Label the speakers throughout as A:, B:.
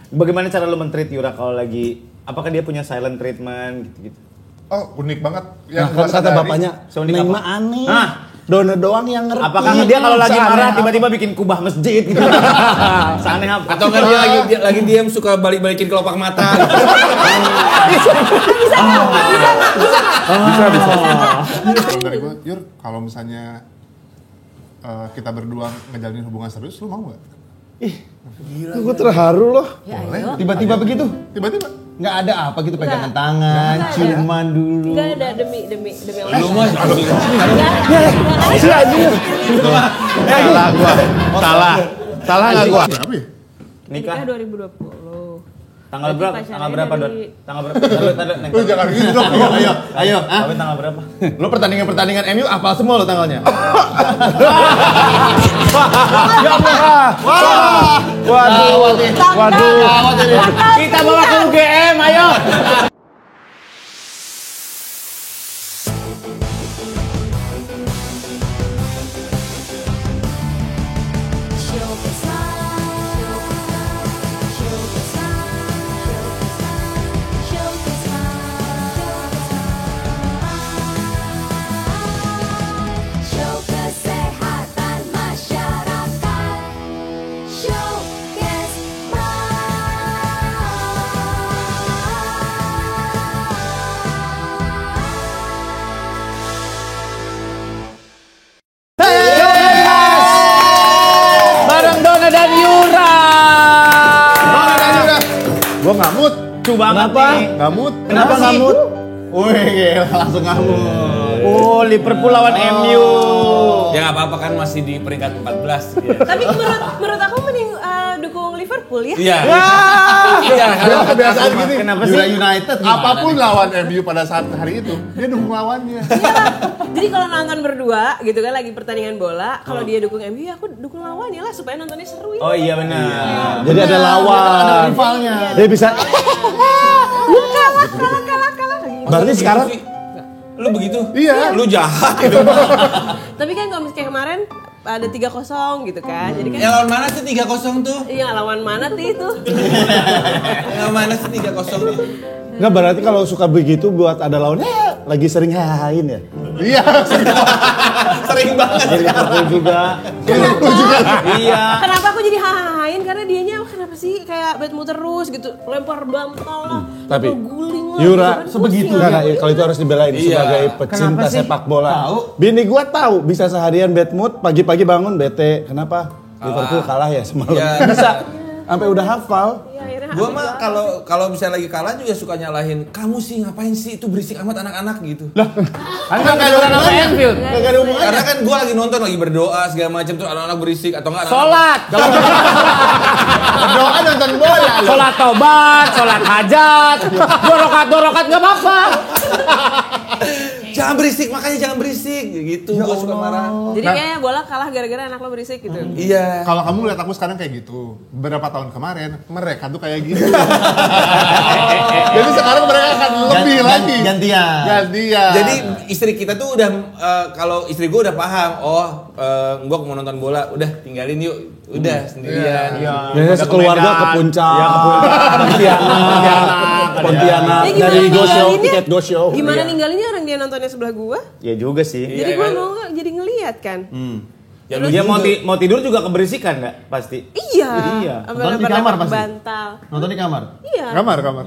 A: Bagaimana cara lu men-treat Yura kalau lagi, apakah dia punya silent treatment gitu-gitu?
B: Oh, unik banget.
C: Yang kata bapaknya, Neng mah aneh. Dona doang yang ngerti.
A: Apakah dia kalau lagi marah tiba-tiba bikin kubah masjid gitu? Seaneh apa?
D: Atau kan dia lagi diam suka balik-balikin kelopak mata.
B: Bisa. Kalau dari gue, Yur, kalau misalnya kita berdua ngejalanin hubungan serius, lu mau nggak?
C: Gue terharu loh.
E: Ya,
C: Tiba-tiba begitu.
B: Tiba-tiba.
C: Nggak ada apa gitu pegangan tangan, ciuman dulu.
E: Enggak ada demi Allah.
D: Lu mah
C: Si anjing.
A: Salah gua. Salah nggak gua?
B: Kenapa ya?
E: Nikah
A: Nikah
E: 2020.
A: tanggal berapa? Tanggal berapa, Don? Tanggal berapa? Neng.
B: Lu jangan gitu dong.
C: Ayo.
A: Kawin tanggal berapa?
C: Lu pertandingan MU hafal semua lo tanggalnya. Ya Allah. Waduh.
A: Kita bawa ke UGM, ayo. Bareng Dona dan Yura.
B: Gua ngamut.
A: Coba
C: Kenapa?
B: Ngamut.
C: Kenapa
A: sih?
C: ngamut? Wih, gila, langsung ngamut.
A: Oh, Liverpool lawan MU.
D: ya nggak apa-apa kan masih di peringkat 14 dia.
E: Tapi menurut aku mending dukung Liverpool ya.
D: Iya.
B: Dia kebiasaan gini.
A: Kenapa
C: Yura
A: sih?
C: United.
B: Apapun lawan MU pada saat hari itu, dia dukung lawannya.
E: Jadi kalau nonton berdua gitu kan lagi pertandingan bola, kalau dia dukung MU ya aku dukung lawannya lah supaya nontonnya seru ya.
A: Oh iya benar.
C: Jadi ada lawan.
B: Ada rivalnya.
C: Dia bisa.
E: Kalah gitu.
C: Berarti sekarang
D: Lu begitu?
B: Iya.
D: Lu jahat gitu.
E: Tapi kan kalau misalnya kemarin ada 3-0 gitu kan. Jadi kan
D: Ya lawan mana sih 3-0 tuh?
E: iya lawan mana tuh itu?
D: Lawan mana sih 3-0 tuh?
C: nggak berarti kalau suka begitu buat ada lawannya lagi sering hahain ya.
B: Iya.
D: Sering banget.
A: Jadi Liverpool juga. Iya.
E: Kenapa aku jadi hahain? Karena dianya kenapa sih kayak bad mood terus gitu, lempar bantal lah,
C: Tapi,
E: guling lah.
C: Yura
E: gitu kan.
C: sebegitu
E: Pusing.
C: nggak kalau itu harus dibelain
D: Iya.
C: sebagai pecinta
A: Kenapa sih?
C: sepak bola.
D: Tahu.
C: Bini gua tahu bisa seharian bad mood, pagi-pagi bangun bete. Kenapa? Liverpool kalah ya semalam.
D: Iya.
C: Bisa sampai udah hafal.
E: Iya, akhirnya
D: Gua
E: aku
D: mah
E: juara.
D: kalau misalnya lagi kalah juga suka nyalahin, kamu sih ngapain sih itu berisik amat anak-anak gitu.
A: Kan nggak ada orang sama Anfield.
C: Nggak ada hubungannya.
D: Karena kan gua lagi nonton lagi berdoa segala macam tuh anak-anak berisik atau enggak
A: Sholat.
B: Berdoa nonton bola.
A: Sholat tobat, sholat hajat, dorokat nggak apa-apa.
D: Jangan berisik, makanya jangan berisik gitu. Gua suka marah.
E: Jadi kayaknya bola kalah gara-gara anak lo berisik gitu.
D: Iya.
B: Kalau kamu lihat aku sekarang kayak gitu, beberapa tahun kemarin mereka tuh kayak gitu. Jadi sekarang mereka akan lebih lagi.
C: Gantian.
B: Gantian.
D: Jadi istri kita tuh udah kalau istri gua udah paham, gua mau nonton bola, udah tinggalin yuk, udah sendirian.
C: Biasanya sekeluarga ke puncak.
A: Iya, ke puncak.
C: Pontianak
E: Ini
C: dari
E: gimana
C: Go Show,
E: ninggalinnya?
C: tiket Go Show.
E: Gimana ninggalinnya orang dia nontonnya sebelah gua?
A: Ya juga sih.
E: Jadi gua mau nggak jadi ngelihat kan?
D: Ya lu
A: Dia
D: juga.
A: mau tidur juga keberisikan nggak? Pasti.
E: Iya.
A: Iya.
E: Sampai
C: Nonton di
E: lempar-lempar
C: kamar pasti?
E: bantal.
C: Nonton di kamar.
E: Iya.
B: kamar.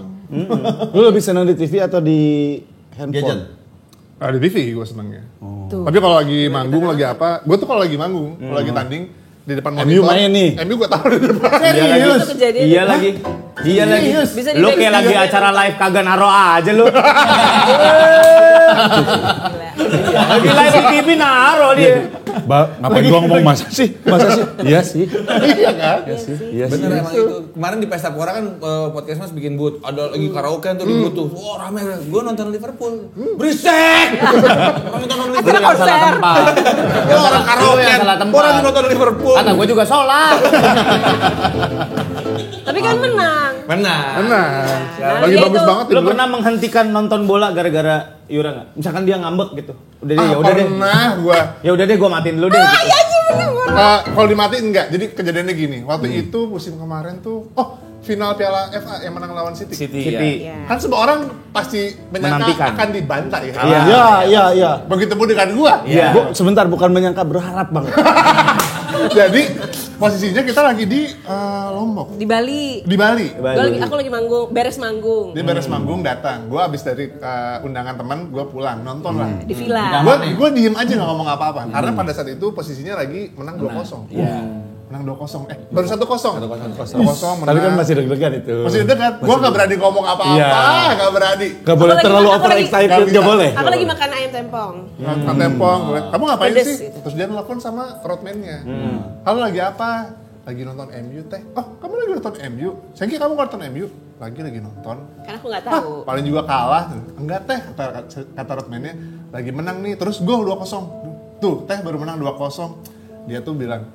C: Lu lebih senang di TV atau di handphone?
B: Di TV gue senengnya.
E: Tuh.
B: Tapi kalau lagi manggung lagi apa, gue tuh kalau lagi manggung, kalau lagi tanding di depan
C: MU
B: monitor.
C: main nih.
B: MU gue taruh di depan.
E: Itu kejadian.
A: Iya lagi. Iya lagi.
E: Bisa
A: Lu kayak
E: di-backstage.
A: lagi acara live kagak naro aja lu. Lagi live di TV naro dia.
C: Ngapain gua ngomong masa sih? Masa sih? Iya sih.
B: Iya kan?
C: Iya sih.
D: Bener emang itu. Kemarin di Pesta Pora kan podcast Mas bikin booth. Ada lagi karaoke tuh di booth tuh. Wah rame. Gue nonton Liverpool. Berisik! Orang nonton Liverpool.
E: Akhirnya konser.
D: Ya orang karaoke.
A: yang salah tempat.
D: Orang nonton Liverpool.
A: Kata gue juga sholat.
E: Tapi kan menang.
D: Benar.
B: Benar.
E: Nah,
B: Lagi
E: ya
B: bagus
E: itu.
B: banget
A: Lu
B: tim
A: pernah menghentikan nonton bola gara-gara Yura nggak? Misalkan dia ngambek gitu. Udah deh, ya udah deh.
B: Pernah gue.
A: Ya udah deh, gue matiin dulu deh. Gitu.
B: Kalau dimatiin enggak, jadi kejadiannya gini. Waktu itu musim kemarin tuh, final Piala FA yang menang lawan City.
A: City.
E: Iya.
B: Kan semua orang pasti menyangka
A: Menantikan.
B: akan dibantai.
C: Iya.
B: Begitu pun dengan gua.
A: Iya.
C: Sebentar, bukan menyangka, berharap banget.
B: Jadi posisinya kita lagi di Lombok.
E: Di Bali.
B: Di Bali.
E: Aku lagi manggung, beres manggung.
B: Dia beres manggung datang. Gua abis dari undangan teman, gua pulang nonton lah.
E: Di villa.
B: Gua diem aja nggak ngomong apa-apa. Karena pada saat itu posisinya lagi menang 2-0. Menang 2-0. Baru 1-0. 1-0
C: Tapi kan masih deg-degan itu.
B: masih dekat. Gua nggak berani ngomong apa-apa,
C: Iya.
B: nggak berani.
C: Gak boleh
E: Aku
C: terlalu
E: lagi-
C: over
E: aku
C: excited,
B: lagi-
C: gak boleh.
E: Aku lagi makan ayam tempong.
B: Makan tempong, kamu ngapain
E: Pedes
B: sih?
E: gitu.
B: Terus dia nelfon sama roadman-nya. Halo, lagi apa? Lagi nonton MU teh. Oh, kamu lagi nonton MU? Sengki, kamu nonton MU? Lagi nonton.
E: Karena aku nggak
B: Hah,
E: tahu.
B: paling juga kalah. Enggak teh, kata roadman-nya. Lagi menang nih, terus gol 2-0. Tuh, teh baru menang 2-0. Dia tuh bilang,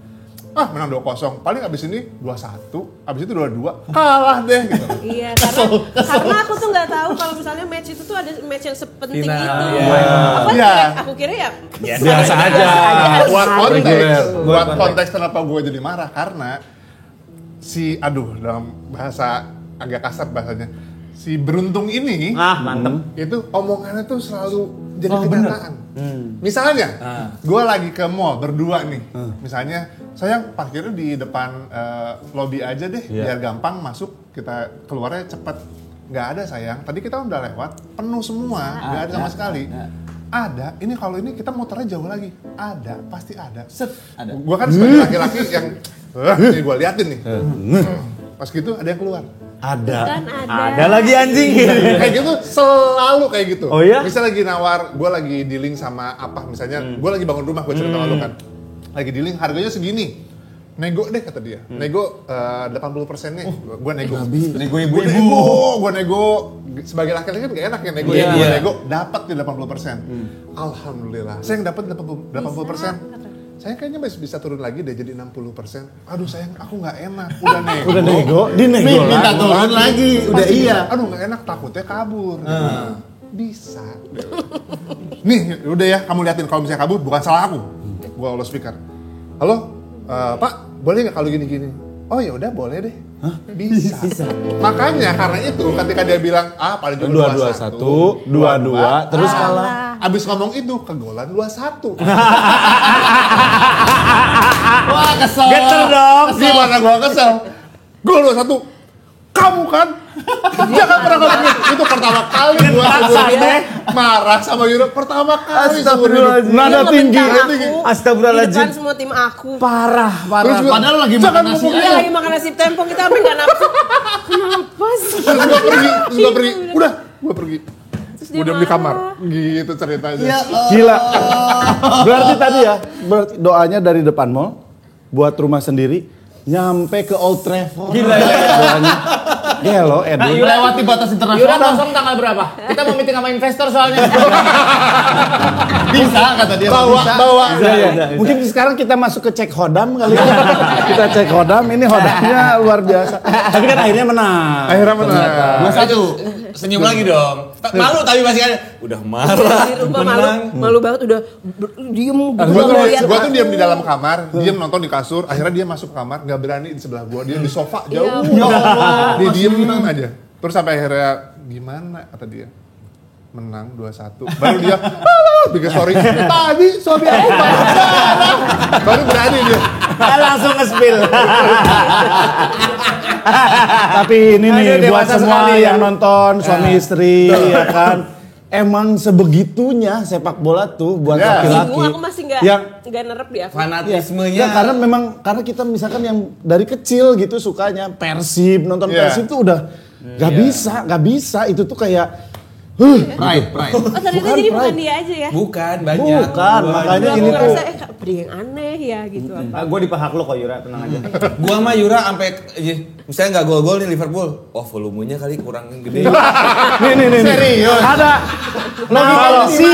B: menang 2-0. Paling abis ini 2-1, abis itu 2-2. Kalah deh gitu.
E: Iya, karena aku tuh nggak tahu kalau misalnya match itu tuh ada match yang sepenting
D: Final,
E: itu.
B: Iya.
E: Aku kira ya
C: Biasa aja.
B: Buat konteks kenapa gue jadi marah karena dalam bahasa agak kasar bahasanya, si beruntung ini
A: Mantep.
B: itu omongannya tuh selalu jadi kenyataan. Misalnya, gue lagi ke mall berdua nih. Misalnya, sayang parkirnya di depan lobby aja deh, biar gampang masuk, kita keluarnya cepet. Nggak ada sayang, tadi kita udah lewat, penuh semua, nggak ada sama sekali. Ada, ini kalau ini kita muternya jauh lagi. Ada, pasti ada.
A: Ada.
B: Gue kan sebagai laki-laki yang, ini gue liatin nih. Pas gitu ada yang keluar.
C: Ada.
E: kan ada.
A: Ada lagi anjing.
B: Kayak gitu selalu kayak gitu.
A: Oh iya?
B: Misalnya lagi nawar, gue lagi dealing sama apa, misalnya gue lagi bangun rumah, gue cerita sama lu kan. Lagi dealing harganya segini. Nego deh kata dia. Nego 80% nih. Gue nego.
A: Nego
B: Gue nego. Sebagai laki-laki kan gak enak ya nego ya. Gue nego dapat di 80%. Alhamdulillah. Saya yang dapat 80%. Saya kayaknya masih bisa turun lagi deh jadi 60%. Aduh sayang, aku nggak enak. Udah nego.
C: Udah nego, dinego
F: Minta turun lagi, udah
B: Masih
F: iya.
B: bisa. Aduh nggak enak, takutnya kabur. Bisa. Nih, udah ya, kamu liatin kalau misalnya kabur bukan salah aku. Gua speaker. Halo, Pak, boleh nggak kalau gini-gini? Oh ya udah boleh deh. Bisa. Makanya karena itu ketika dia bilang paling juga
C: 2-2-1, 2-2, terus kalah.
B: Abis ngomong itu kegolan 2-1.
F: Wah, kesel.
A: Geter dong.
B: Gimana gua kesel? Gol 2-1. Kamu kan? Jangan pernah ngomong gitu. Itu pertama kali gua marah sama Euro. Pertama kali seumur hidup.
C: Nada tinggi.
E: Di
A: Astagfirullahaladzim.
E: depan semua tim aku.
C: Parah.
B: Terus gua,
F: Padahal lagi
B: jangan
F: makan nasi
B: ngomong
E: Dia
B: gitu.
E: lagi makan nasi tempong, kita sampai nggak nafsu. Kenapa sih?
B: Terus gua pergi. Udah, gua pergi.
E: Terus dia
B: Gua diam di kamar.
E: marah.
B: Gitu ceritanya.
C: Gila. Berarti tadi ya, doanya dari depan mall buat rumah sendiri nyampe ke Old Trafford.
A: Gila ya.
C: Doanya. Gelo, Edwin.
F: Lewati batas
G: Yura
F: internasional.
G: kosong tanggal berapa? Kita mau meeting sama investor soalnya.
F: Bisa kata dia. Bisa.
B: Bawa.
C: Iya, iya. Mungkin sekarang kita masuk ke cek hodam kali ya. Kita cek hodam, ini hodamnya luar biasa. Tapi kan akhirnya menang.
B: Akhirnya menang.
D: Senyum lagi dong. Malu tapi masih ada. Udah marah.
E: Di rumah malu banget udah diem
B: Gua tuh,
E: ngeliat.
B: gua tuh diam di dalam kamar, diam nonton di kasur. Akhirnya dia masuk kamar, nggak berani di sebelah gua. Dia di sofa jauh. Dia diem aja. Terus sampai akhirnya gimana kata dia? Menang 2-1. Baru dia bikin story. Tadi suami aku marah. Baru berani dia.
A: Langsung nge-spill.
C: Tapi ini nih
A: Aduh,
C: buat
A: dewasa
C: semua
A: sekali ya.
C: yang nonton suami istri ya kan. Emang sebegitunya sepak bola tuh buat
B: Ya.
C: laki-laki.
E: Semua aku masih
C: yang
E: nggak nerep di aku.
D: Fanatismenya.
C: ya, karena kita misalkan yang dari kecil gitu sukanya Persib, nonton
B: Iya.
C: Persib tuh udah nggak bisa itu tuh kayak
F: Pride.
E: Oh ternyata
C: Bukan
E: jadi
C: pride.
E: bukan dia aja ya.
D: Bukan, banyak.
C: bukan makanya
E: Dulu aku
C: ini tuh
E: ngerasa ada yang aneh ya gitu apa.
A: Gue di pahak lo kok Yura, tenang aja.
D: Gua sama Yura sampai misalnya nggak gol-gol nih Liverpool. Oh, volumenya kali kurang gede.
C: nih
F: Serius.
C: ada
F: Logikanya
C: sih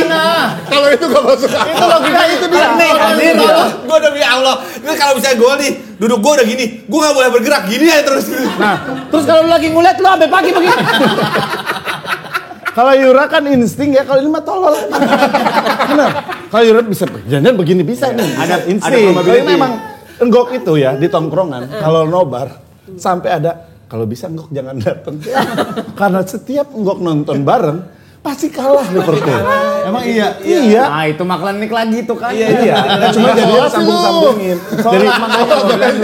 B: Kalau itu gak masuk akal.
C: itu logika itu dia anjir.
D: Gue demi Allah. Ini kalau misalnya gol nih, duduk gue udah gini. Gue nggak boleh bergerak gini aja terus.
C: Nah, terus kalau lu lagi ngulet lu sampai pagi begini. Kalau Yura kan insting ya, kalau ini mah tolol. Bener. Kalau Yura bisa jangan begini bisa nih.
A: Ada
C: insting. Kalau
A: probability.
C: ini memang enggok itu ya di tongkrongan. Kalau nobar sampai ada kalau bisa Enggok jangan datang. Karena setiap Enggok nonton bareng, pasti kalah Liverpool.
F: Emang iya.
C: Iya.
G: Nah itu maklenik lagi tuh kan.
C: Iya. Cuma jadinya sambung-sambungin. Jadi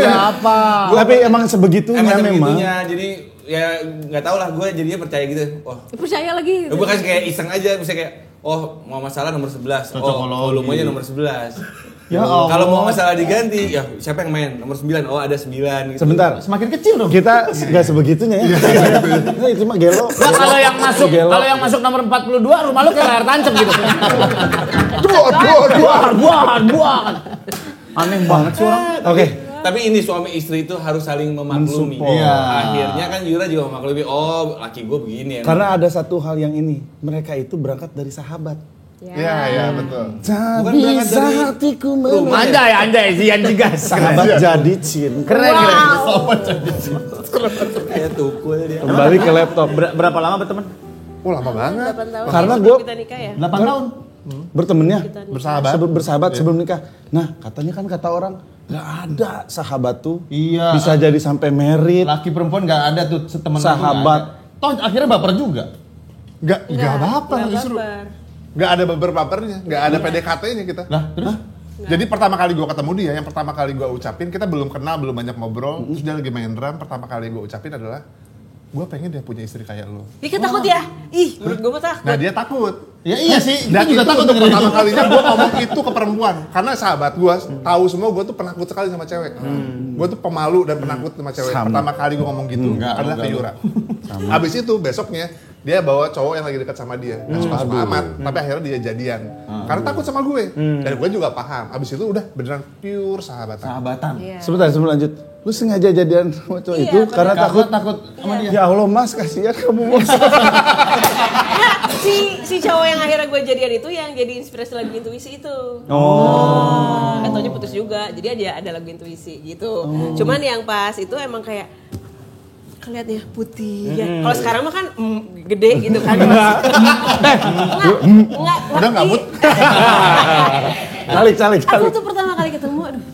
G: apa?
C: tapi emang sebegitunya
D: Emang
C: memang.
D: segitunya, jadi ya nggak tahu lah gue jadinya percaya gitu. Wah,
E: Percaya lagi.
D: gue kan kayak iseng aja, misalnya kayak mau masalah nomor 11, volumenya nomor 11.
F: Ya Allah.
D: Kalau mau masalah diganti, ya siapa yang main? Nomor 9, ada 9 gitu.
C: Sebentar.
F: Semakin kecil dong.
C: Kita nggak sebegitunya ya. Nah, itu mah gelo.
G: Nah, kalau yang masuk nomor 42 rumah lu kayak layar tancap gitu. Buar. Aneh banget sih orang.
C: Oke.
D: Tapi ini suami istri itu harus saling memaklumi.
C: Mensupport.
F: Iya.
D: Akhirnya kan Yura juga memaklumi, oh laki gue begini ya.
C: Karena ada satu hal yang ini, mereka itu berangkat dari sahabat.
B: Iya, betul.
C: Tak
D: Bukan berangkat
C: bisa
D: dari
C: hatiku
D: rumah.
G: Anjay, Zian Jigas.
C: Sahabat jadi cinta.
G: Keren.
D: Kayak tukul dia.
C: Kembali ke laptop.
A: Berapa lama berteman?
B: Oh, lama banget.
E: 8 tahun.
C: Karena
E: Sebelum
C: gua-
E: kita nikah ya.
F: 8 tahun.
C: Bertemannya
B: Bersahabat.
C: bersahabat sebelum nikah. Nah, katanya kan kata orang nggak ada sahabat tuh.
F: Iya.
C: Bisa jadi sampai merit.
F: Laki perempuan nggak ada tuh setemen aku
C: Sahabat.
F: nggak ada. Toh akhirnya baper juga.
B: Nggak apa-apa
E: Nggak
B: justru.
E: baper.
B: Nggak ada baper-bapernya, nggak ada PDKT-nya kita.
F: Lah terus?
B: Jadi pertama kali gue ketemu dia, yang pertama kali gue ucapin, kita belum kenal, belum banyak ngobrol. Terus dia lagi main drum, pertama kali gue ucapin adalah, gue pengen dia punya istri kayak lo.
E: Dia kan takut ya? Ih, menurut gue mah takut.
B: Nah dia takut.
F: Ya iya sih.
B: Dan
F: Kita juga
B: itu
F: takut
B: untuk
F: dengerin
B: pertama
F: itu.
B: kalinya gue ngomong itu ke perempuan. Karena sahabat gue tahu semua gue tuh penakut sekali sama cewek. Gue tuh pemalu dan penakut sama cewek.
C: Sama.
B: Pertama kali gue ngomong gitu adalah ke Yura. Abis itu besoknya dia bawa cowok yang lagi dekat sama dia. Gak suka-suka amat. Tapi akhirnya dia jadian. Karena takut sama gue. Dan gue juga paham. Abis itu udah beneran pure sahabatan.
F: Sahabatan.
E: Iya.
C: Sebentar sebelum lanjut. Lu sengaja jadian sama cowok
E: Iya,
C: itu karena takut
F: Takut sama dia.
C: ya Allah Mas, kasihan kamu Mas.
E: Nah, si cowok yang akhirnya gue jadian itu yang jadi inspirasi lagu intuisi itu. Katanya putus juga, jadi ada lagu intuisi gitu. Cuman yang pas itu emang kayak kelihatannya putih ya. Kalau sekarang mah kan gede gitu kan. Enggak.
B: Udah nggak mood?
C: Calik.
E: Aku tuh pertama kali ketemu, aduh.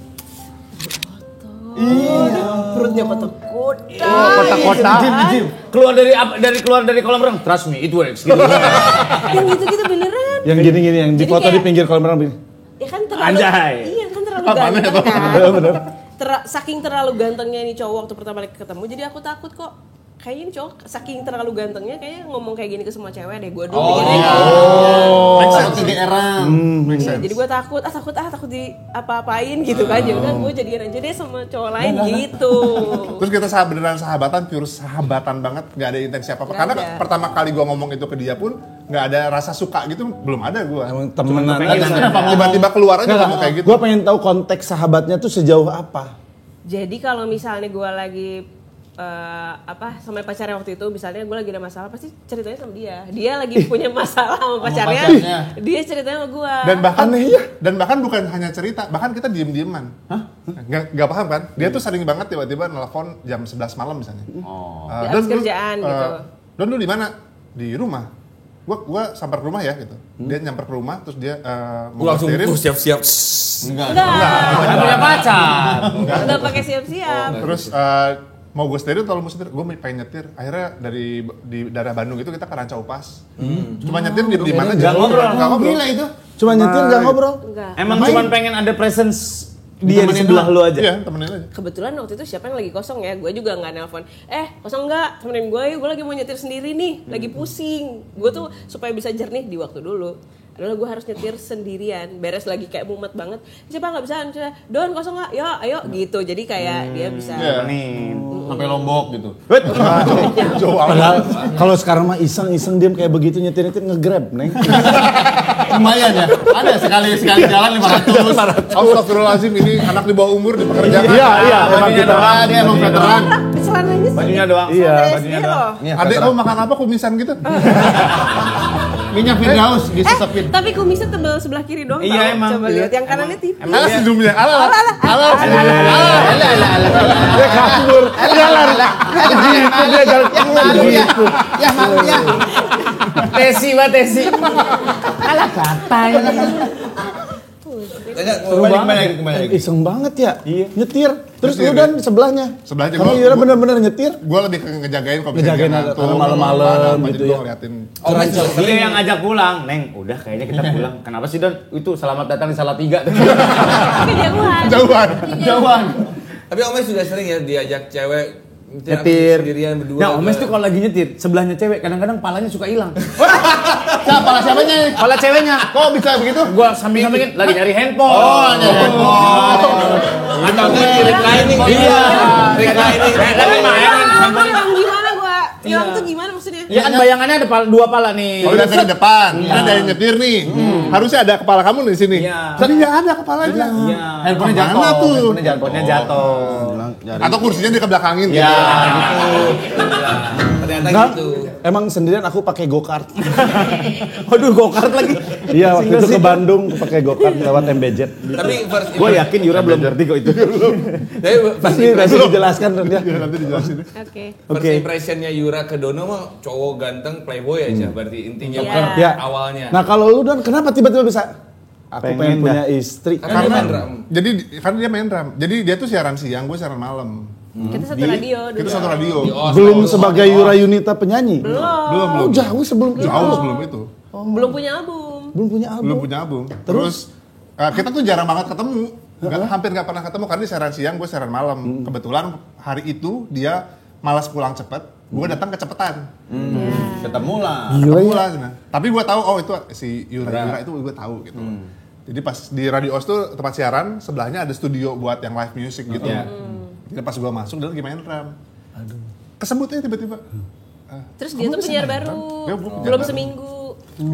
E: Perutnya kotak-kotak.
G: Kotak-kotak. Keluar dari kolam renang. Trust me, it works. Gitu.
E: Yang gitu-gitu beneran.
C: Yang gini-gini yang
E: Jadi
C: difoto di
E: kayak-
C: pinggir kolam renang begini.
E: Ya kan terlalu.
G: Anjay.
E: Iya kan terlalu ganteng kan.
C: Bener.
E: Saking terlalu gantengnya ini cowok waktu pertama kali ketemu, jadi aku takut kok. Kayaknya ini cowok saking terlalu gantengnya kayaknya ngomong kayak gini ke semua cewek deh. Gue dulu mikirnya gitu.
F: Takut kegeeran.
B: Make
E: Iya,
B: sense.
E: jadi gue takut di apa-apain gitu kan. Ya udah gue jadian aja deh sama cowok lain gitu.
B: Terus kita beneran sahabatan, pure sahabatan banget, nggak ada intensi apa-apa.
E: Nggak
B: Karena
E: ada.
B: pertama kali gue ngomong itu ke dia pun nggak ada rasa suka gitu, belum ada gue.
C: Emang temenan
A: pengen
C: aja.
A: aja.
B: Tiba-tiba keluar aja ngomong kayak gitu.
C: Gue pengen tahu konteks sahabatnya tuh sejauh apa.
E: Jadi kalau misalnya gue lagi sama pacarnya waktu itu, misalnya gue lagi ada masalah, pasti ceritanya sama dia lagi punya masalah sama pacarnya,
F: pacarnya.
E: dia ceritanya sama gue.
B: Dan bahkan bukan hanya cerita, bahkan kita diem-dieman. Nggak paham kan? Dia tuh sering banget tiba-tiba nelfon jam 11 malam misalnya.
E: Di habis kerjaan gitu.
B: Don lu di mana? Di rumah. Gua sampai ke rumah ya gitu. Dia nyamper ke rumah terus dia mau
D: Langsung
B: ngetirin.
D: siap-siap.
E: Enggak,
G: Kan punya pacar.
E: udah pakai siap-siap.
B: Terus mau gue steril atau lu mau setir? Gue pengen nyetir. Akhirnya di daerah Bandung itu kita ke Ranca Upas. Cuma nyetir di mana aja. Nggak ngobrol.
F: Gila itu.
C: Cuma nyetir nggak ngobrol.
E: Enggak.
A: Emang cuma pengen ada presence dia di sebelah lu aja.
B: Iya, temenin aja.
E: Kebetulan waktu itu siapa yang lagi kosong ya, gue juga nggak nelpon. Kosong nggak? Temenin gue yuk, gue lagi mau nyetir sendiri nih, lagi pusing. Gue tuh supaya bisa jernih di waktu dulu adalah gue harus nyetir sendirian, beres lagi kayak mumet banget. Siapa nggak bisa? Don kosong nggak? Ya ayo gitu. Jadi kayak dia bisa.
F: Sampai Lombok gitu.
C: Padahal kalau sekarang mah iseng diam kayak begitu nyetir nge-grab, Neng.
F: Lumayan ya. Ada sekali jalan 500.
B: Astagfirullahaladzim, ini anak di bawah umur di pekerjaan.
C: Iya, emang kita.
F: Dia emang veteran.
E: Celananya
A: Bajunya doang.
C: Iya.
A: Bajunya doang.
B: Adek kamu makan apa kumisan gitu?
F: Minyak Firdaus disesepin.
E: tapi kumisnya tebal sebelah kiri doang.
A: Iya,
E: tau.
A: emang.
E: Coba lihat yang kanannya tipis.
B: Alas hidungnya, alas.
C: Dia kabur, dia lari. Begitu dia jalan begitu.
F: Ya maksudnya.
G: Tesi. Alah katanya.
F: Kembali lagi.
C: Iseng banget ya, nyetir. Terus lu dan sebelahnya.
B: Sebelahnya
C: Karena
B: gua-
C: Yura
B: gua-
C: bener-bener nyetir.
B: Gue lebih ke ngejagain kalau
C: Ngejagain
B: misalnya
C: ada- karena malam-malam gitu
B: jadi gue
C: ya.
B: ngeliatin.
A: Dia yang ngajak pulang, Neng. Udah kayaknya kita pulang. Kenapa sih Don? Itu selamat datang di Salatiga.
E: Kejauhan.
B: Jauhan.
D: Tapi Omes juga sering ya diajak cewek
A: Nyetir.
D: sendirian berdua.
A: Nah, Omes tuh kalau lagi nyetir, sebelahnya cewek, kadang-kadang palanya suka hilang.
F: Siapa siapanya nih?
A: Pala ceweknya.
F: Kok bisa begitu?
A: Gua samping-sampingin lagi nyari handphone.
F: Oh, nyari
D: Atau enggak di reclining.
A: Iya.
D: Reclining.
A: Lagi main handphone.
E: Hilang gimana gua? Hilang tuh gimana maksudnya?
A: Ya kan bayangannya ada dua pala nih.
B: Kalau udah ke depan, kan ada yang nyetir nih. Harusnya ada kepala kamu di sini.
A: Iya.
B: Tapi nggak ada kepalanya.
A: Iya.
F: Handphonenya jatuh.
B: Mana tuh?
A: Handphonenya jatuh.
B: Atau kursinya dia kebelakangin
A: Ya.
B: gitu.
D: Ternyata
C: Nah,
D: gitu.
C: emang sendirian aku pakai go-kart.
A: Waduh, go-kart lagi.
C: Iya, waktu itu ke Bandung aku pakai go-kart lewat MBZ.
D: Tapi first
A: Gue yakin Yura belum ngerti kok itu.
D: tapi first
C: Nanti dijelaskan dia.
B: Ya, nanti dijelasin.
E: Oke.
D: First impressionnya Yura ke Dono mah cowok ganteng playboy aja berarti intinya
E: Iya.
D: bukan
C: Ya.
D: awalnya.
C: Nah, kalau lu dan kenapa tiba-tiba bisa? Aku
A: Pengen
C: pengen punya
A: dah.
C: istri.
D: Karena dia main drum.
B: Jadi kan dia main drum. Jadi dia tuh siaran siang, gue siaran malam.
E: Kita satu radio dulu.
B: Kita satu radio.
D: Di OS.
C: Belum sebagai Yura Yunita penyanyi.
B: Belum.
C: Oh, jauh sebelum itu.
B: Jauh sebelum itu.
E: Belum punya album.
C: Belum punya album.
B: Belum punya album. Terus kita tuh jarang banget ketemu. Hampir nggak pernah ketemu karena dia siaran siang, gue siaran malam. Kebetulan hari itu dia malas pulang cepet, gue datang kecepetan.
F: Ketemu lah.
C: Gila
B: Ketemu
C: ya.
B: lah, nah. Tapi gue tahu oh itu si Yura itu gue tahu gitu. Jadi pas di Radio OS tuh tempat siaran sebelahnya ada studio buat yang live music gitu. Jadi pas gue masuk dia lagi main drum. Kesebutnya tiba-tiba.
E: Terus dia tuh penyiar baru.
B: Ya, gua penyiar
E: Belum
B: baru.
E: seminggu.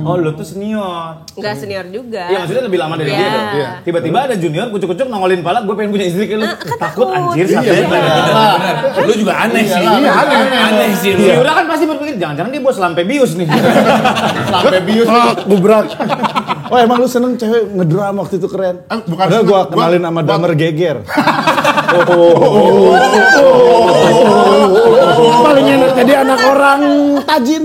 A: Oh, lu tuh senior.
E: Enggak senior juga.
A: Iya, maksudnya lebih lama dari
E: Iya.
A: dia dong.
B: Iya.
A: Tiba-tiba ada junior kucuk-kucuk nongolin pala, gue pengen punya istri kayak lu.
E: Kan
A: Takut
E: takut.
A: anjir
E: Iya,
A: sampai.
D: Benar. Lu juga aneh sih.
B: Iya,
D: Aneh sih lu.
A: Si Yura kan pasti berpikir jangan-jangan dia bos lampebius nih.
F: Sampai bius.
C: Gubrak. Oh, emang lu seneng cewek ngedrum waktu itu keren?
B: Bukan
C: Padahal
B: seneng,
C: gua
B: gua-
C: kenalin sama drummer geger. Paling enak jadi anak orang tajin.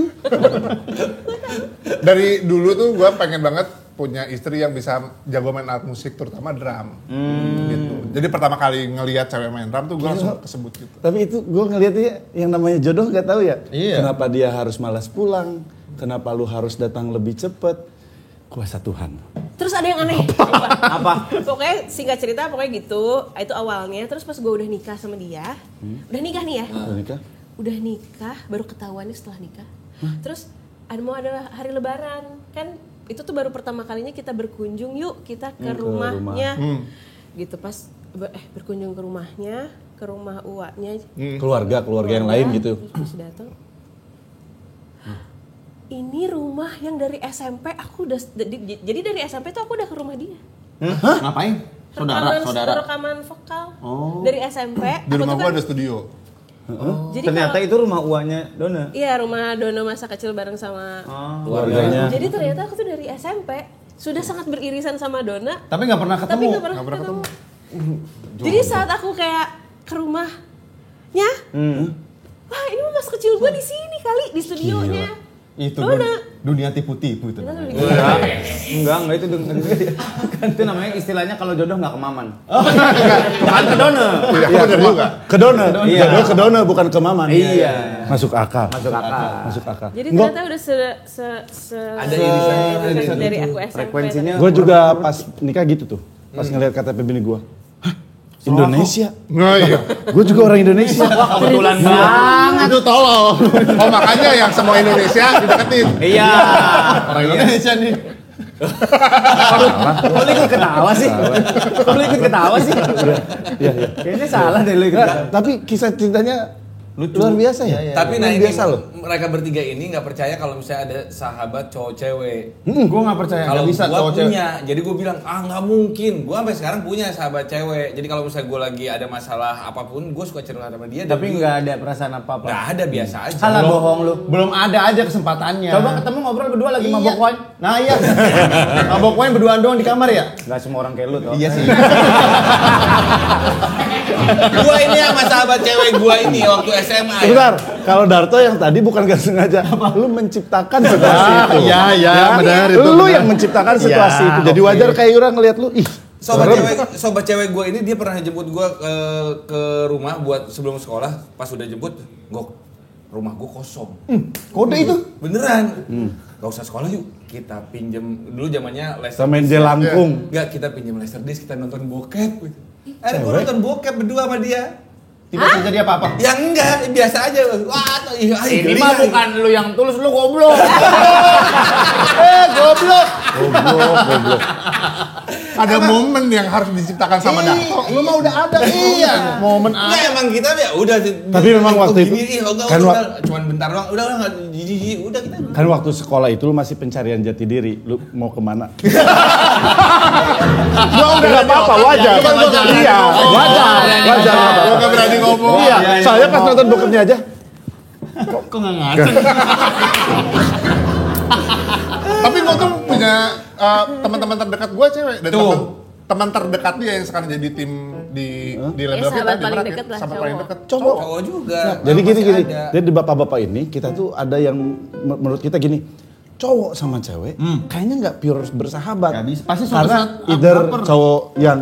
B: Dari dulu tuh gue pengen banget punya istri yang bisa jago main alat musik terutama drum. Gitu. Jadi pertama kali ngelihat cewek main drum tuh gue langsung kesebut gitu.
C: Tapi itu gue ngeliatnya yang namanya jodoh gak tahu ya.
F: Iya.
C: Kenapa dia harus malas pulang? Kenapa lu harus datang lebih cepet? Kuasa Tuhan.
E: Terus ada yang aneh.
A: Apa?
E: Pokoknya singkat cerita pokoknya gitu. Itu awalnya. Terus pas gue udah nikah sama dia. Udah nikah nih ya.
C: Udah nikah?
E: Udah nikah baru ketahuannya setelah nikah. Terus adalah hari lebaran. Kan itu tuh baru pertama kalinya kita berkunjung yuk kita ke rumahnya. Gitu pas berkunjung ke rumahnya, ke rumah uaknya.
C: Keluarga yang lain gitu.
E: Terus pas datang. Ini rumah yang dari SMP aku udah jadi dari SMP tuh aku udah ke rumah dia.
F: Ngapain? Saudara.
E: Rekaman vokal dari SMP.
B: Di
E: aku
B: rumah
E: tuh
B: gue
E: kan-
B: ada studio.
E: Jadi
A: Ternyata
E: kalau-
A: itu rumah uangnya Dona.
E: Iya, rumah Dono masa kecil bareng sama
C: Keluarganya.
E: Jadi ternyata aku tuh dari SMP sudah sangat beririsan sama Dona,
F: Tapi nggak pernah
E: tapi
F: ketemu.
E: nggak pernah ketemu. Jadi saat aku kayak ke rumahnya, wah ini mah masa kecil gue di sini kali di studionya.
F: Itu
E: Dona.
F: dunia tipu-tipu itu.
E: Ternyata lebih
A: Enggak itu kan itu namanya istilahnya kalau jodoh nggak ke maman. Bukan ke Dona.
B: Iya, bener juga.
C: Ke Dona.
A: Iya.
C: Jodoh ke Dona bukan ke Maman.
A: Iya.
C: Masuk akal.
A: Masuk akal.
C: Masuk akal.
E: Jadi
C: Gua-
E: ternyata udah
D: Ada irisan
E: dari aku SMP.
A: Frekuensinya
C: Gue juga pas nikah gitu tuh, pas ngeliat KTP bini gue, Indonesia.
B: Nah, iya.
C: Gue juga orang Indonesia.
A: kebetulan banget.
B: Itu tolol. Oh makanya yang semua Indonesia dideketin.
A: Iya.
F: Orang Indonesia nih.
A: Kok lu ikut ketawa sih? Kok lu ikut ketawa sih?
C: Iya, iya.
A: Kayaknya salah deh lu ikut ketawa.
C: Tapi kisah cintanya luar biasa ya.
D: Tapi nah
C: Luar
D: ini
C: biasa loh.
D: mereka bertiga ini nggak percaya kalau misalnya ada sahabat cowok cewek.
F: Gue nggak percaya.
D: Kalau
F: Nggak bisa
D: gua
F: cowok cewek.
D: punya, jadi gue bilang nggak mungkin. Gue sampai sekarang punya sahabat cewek. Jadi kalau misalnya gue lagi ada masalah apapun, gue suka cerita sama dia.
A: Tapi nggak ada perasaan apa-apa.
D: nggak ada biasa aja.
A: Salah bohong lu.
F: Belum ada aja kesempatannya.
A: Coba ketemu ngobrol berdua lagi
F: Iya.
A: mabok wine.
F: Nah iya. Mabok wine berduaan doang di kamar ya?
A: Enggak semua orang kayak lu tuh.
F: Iya sih.
D: Gue ini sama sahabat cewek gue ini waktu SMA. Ya.
C: Bentar, kalau Darto yang tadi bukan gak sengaja, lu menciptakan situasi itu.
F: Iya, iya,
C: Ya,
F: benar itu.
C: Lu
F: benar.
C: yang menciptakan situasi
F: Iya,
C: itu. Jadi
F: oke.
C: wajar kayak Yura ngeliat lu, ih
D: Sobat cewek gue ini dia pernah jemput gue ke rumah buat sebelum sekolah. Pas udah jemput, rumah gue kosong.
F: Kode itu.
D: Beneran. Gak usah sekolah yuk. Kita pinjem dulu zamannya Laserdisc.
C: Sama main jelangkung.
D: Enggak, kita pinjem Laserdisc, kita nonton bokep. Gue nonton bokep berdua sama dia.
F: Tidak terjadi apa-apa.
D: Ya enggak, biasa aja. Wah,
G: Ini mah bukan lu yang tulus, lu goblok.
F: Goblok.
C: Goblok.
B: Ada momen yang harus diciptakan sama Dato.
F: Lu mah udah ada. Iya. Momen
D: Enggak, emang kita ya udah.
C: Tapi memang waktu itu
D: kan cuman bentar doang. Udah enggak jijik, udah kita.
C: Kan waktu sekolah itu lu masih pencarian jati diri. Lu mau kemana? Enggak apa-apa, wajar. Iya, wajar.
B: Gue gak berani ngomong.
C: Iya, soalnya pas nonton bokepnya aja.
F: Kok nggak ngaca?
B: Tapi gue tuh punya teman-teman terdekat gue cewek dan teman terdekat dia yang sekarang jadi tim di label kita.
E: Sahabat paling dekat lah,
B: sahabat paling dekat.
D: Cowok juga.
C: Jadi gini.
D: Ada.
C: Jadi di bapak-bapak ini kita tuh ada yang menurut kita gini. Cowok sama cewek kayaknya nggak pure bersahabat.
F: Nggak bisa. Pasti suatu
C: karena
F: saat
C: either
F: baper.
C: cowok yang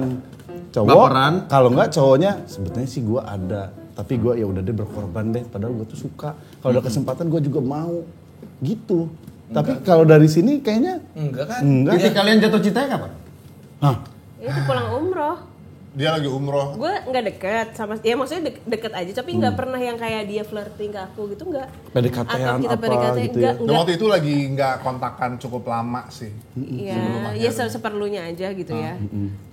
C: cowok,
F: Baperan.
C: kalau nggak cowoknya sebetulnya sih gue ada, tapi gue ya udah deh berkorban deh. Padahal gue tuh suka. Kalau ada kesempatan gue juga mau, gitu. Tapi kalau dari sini kayaknya
D: Enggak kan?
C: enggak.
F: Titik kalian jatuh cintanya kapan?
C: Hah?
E: Itu pulang umroh.
B: Dia lagi umroh.
E: Gue nggak deket sama, ya maksudnya deket aja, tapi nggak pernah yang kayak dia flirting ke aku gitu, nggak.
C: PDKT-an
E: Atau kita
C: apa
E: PDKT,
C: gitu
E: enggak,
C: ya.
B: Dan waktu itu lagi nggak kontakan cukup lama sih.
E: Iya, seperlunya aja gitu ya.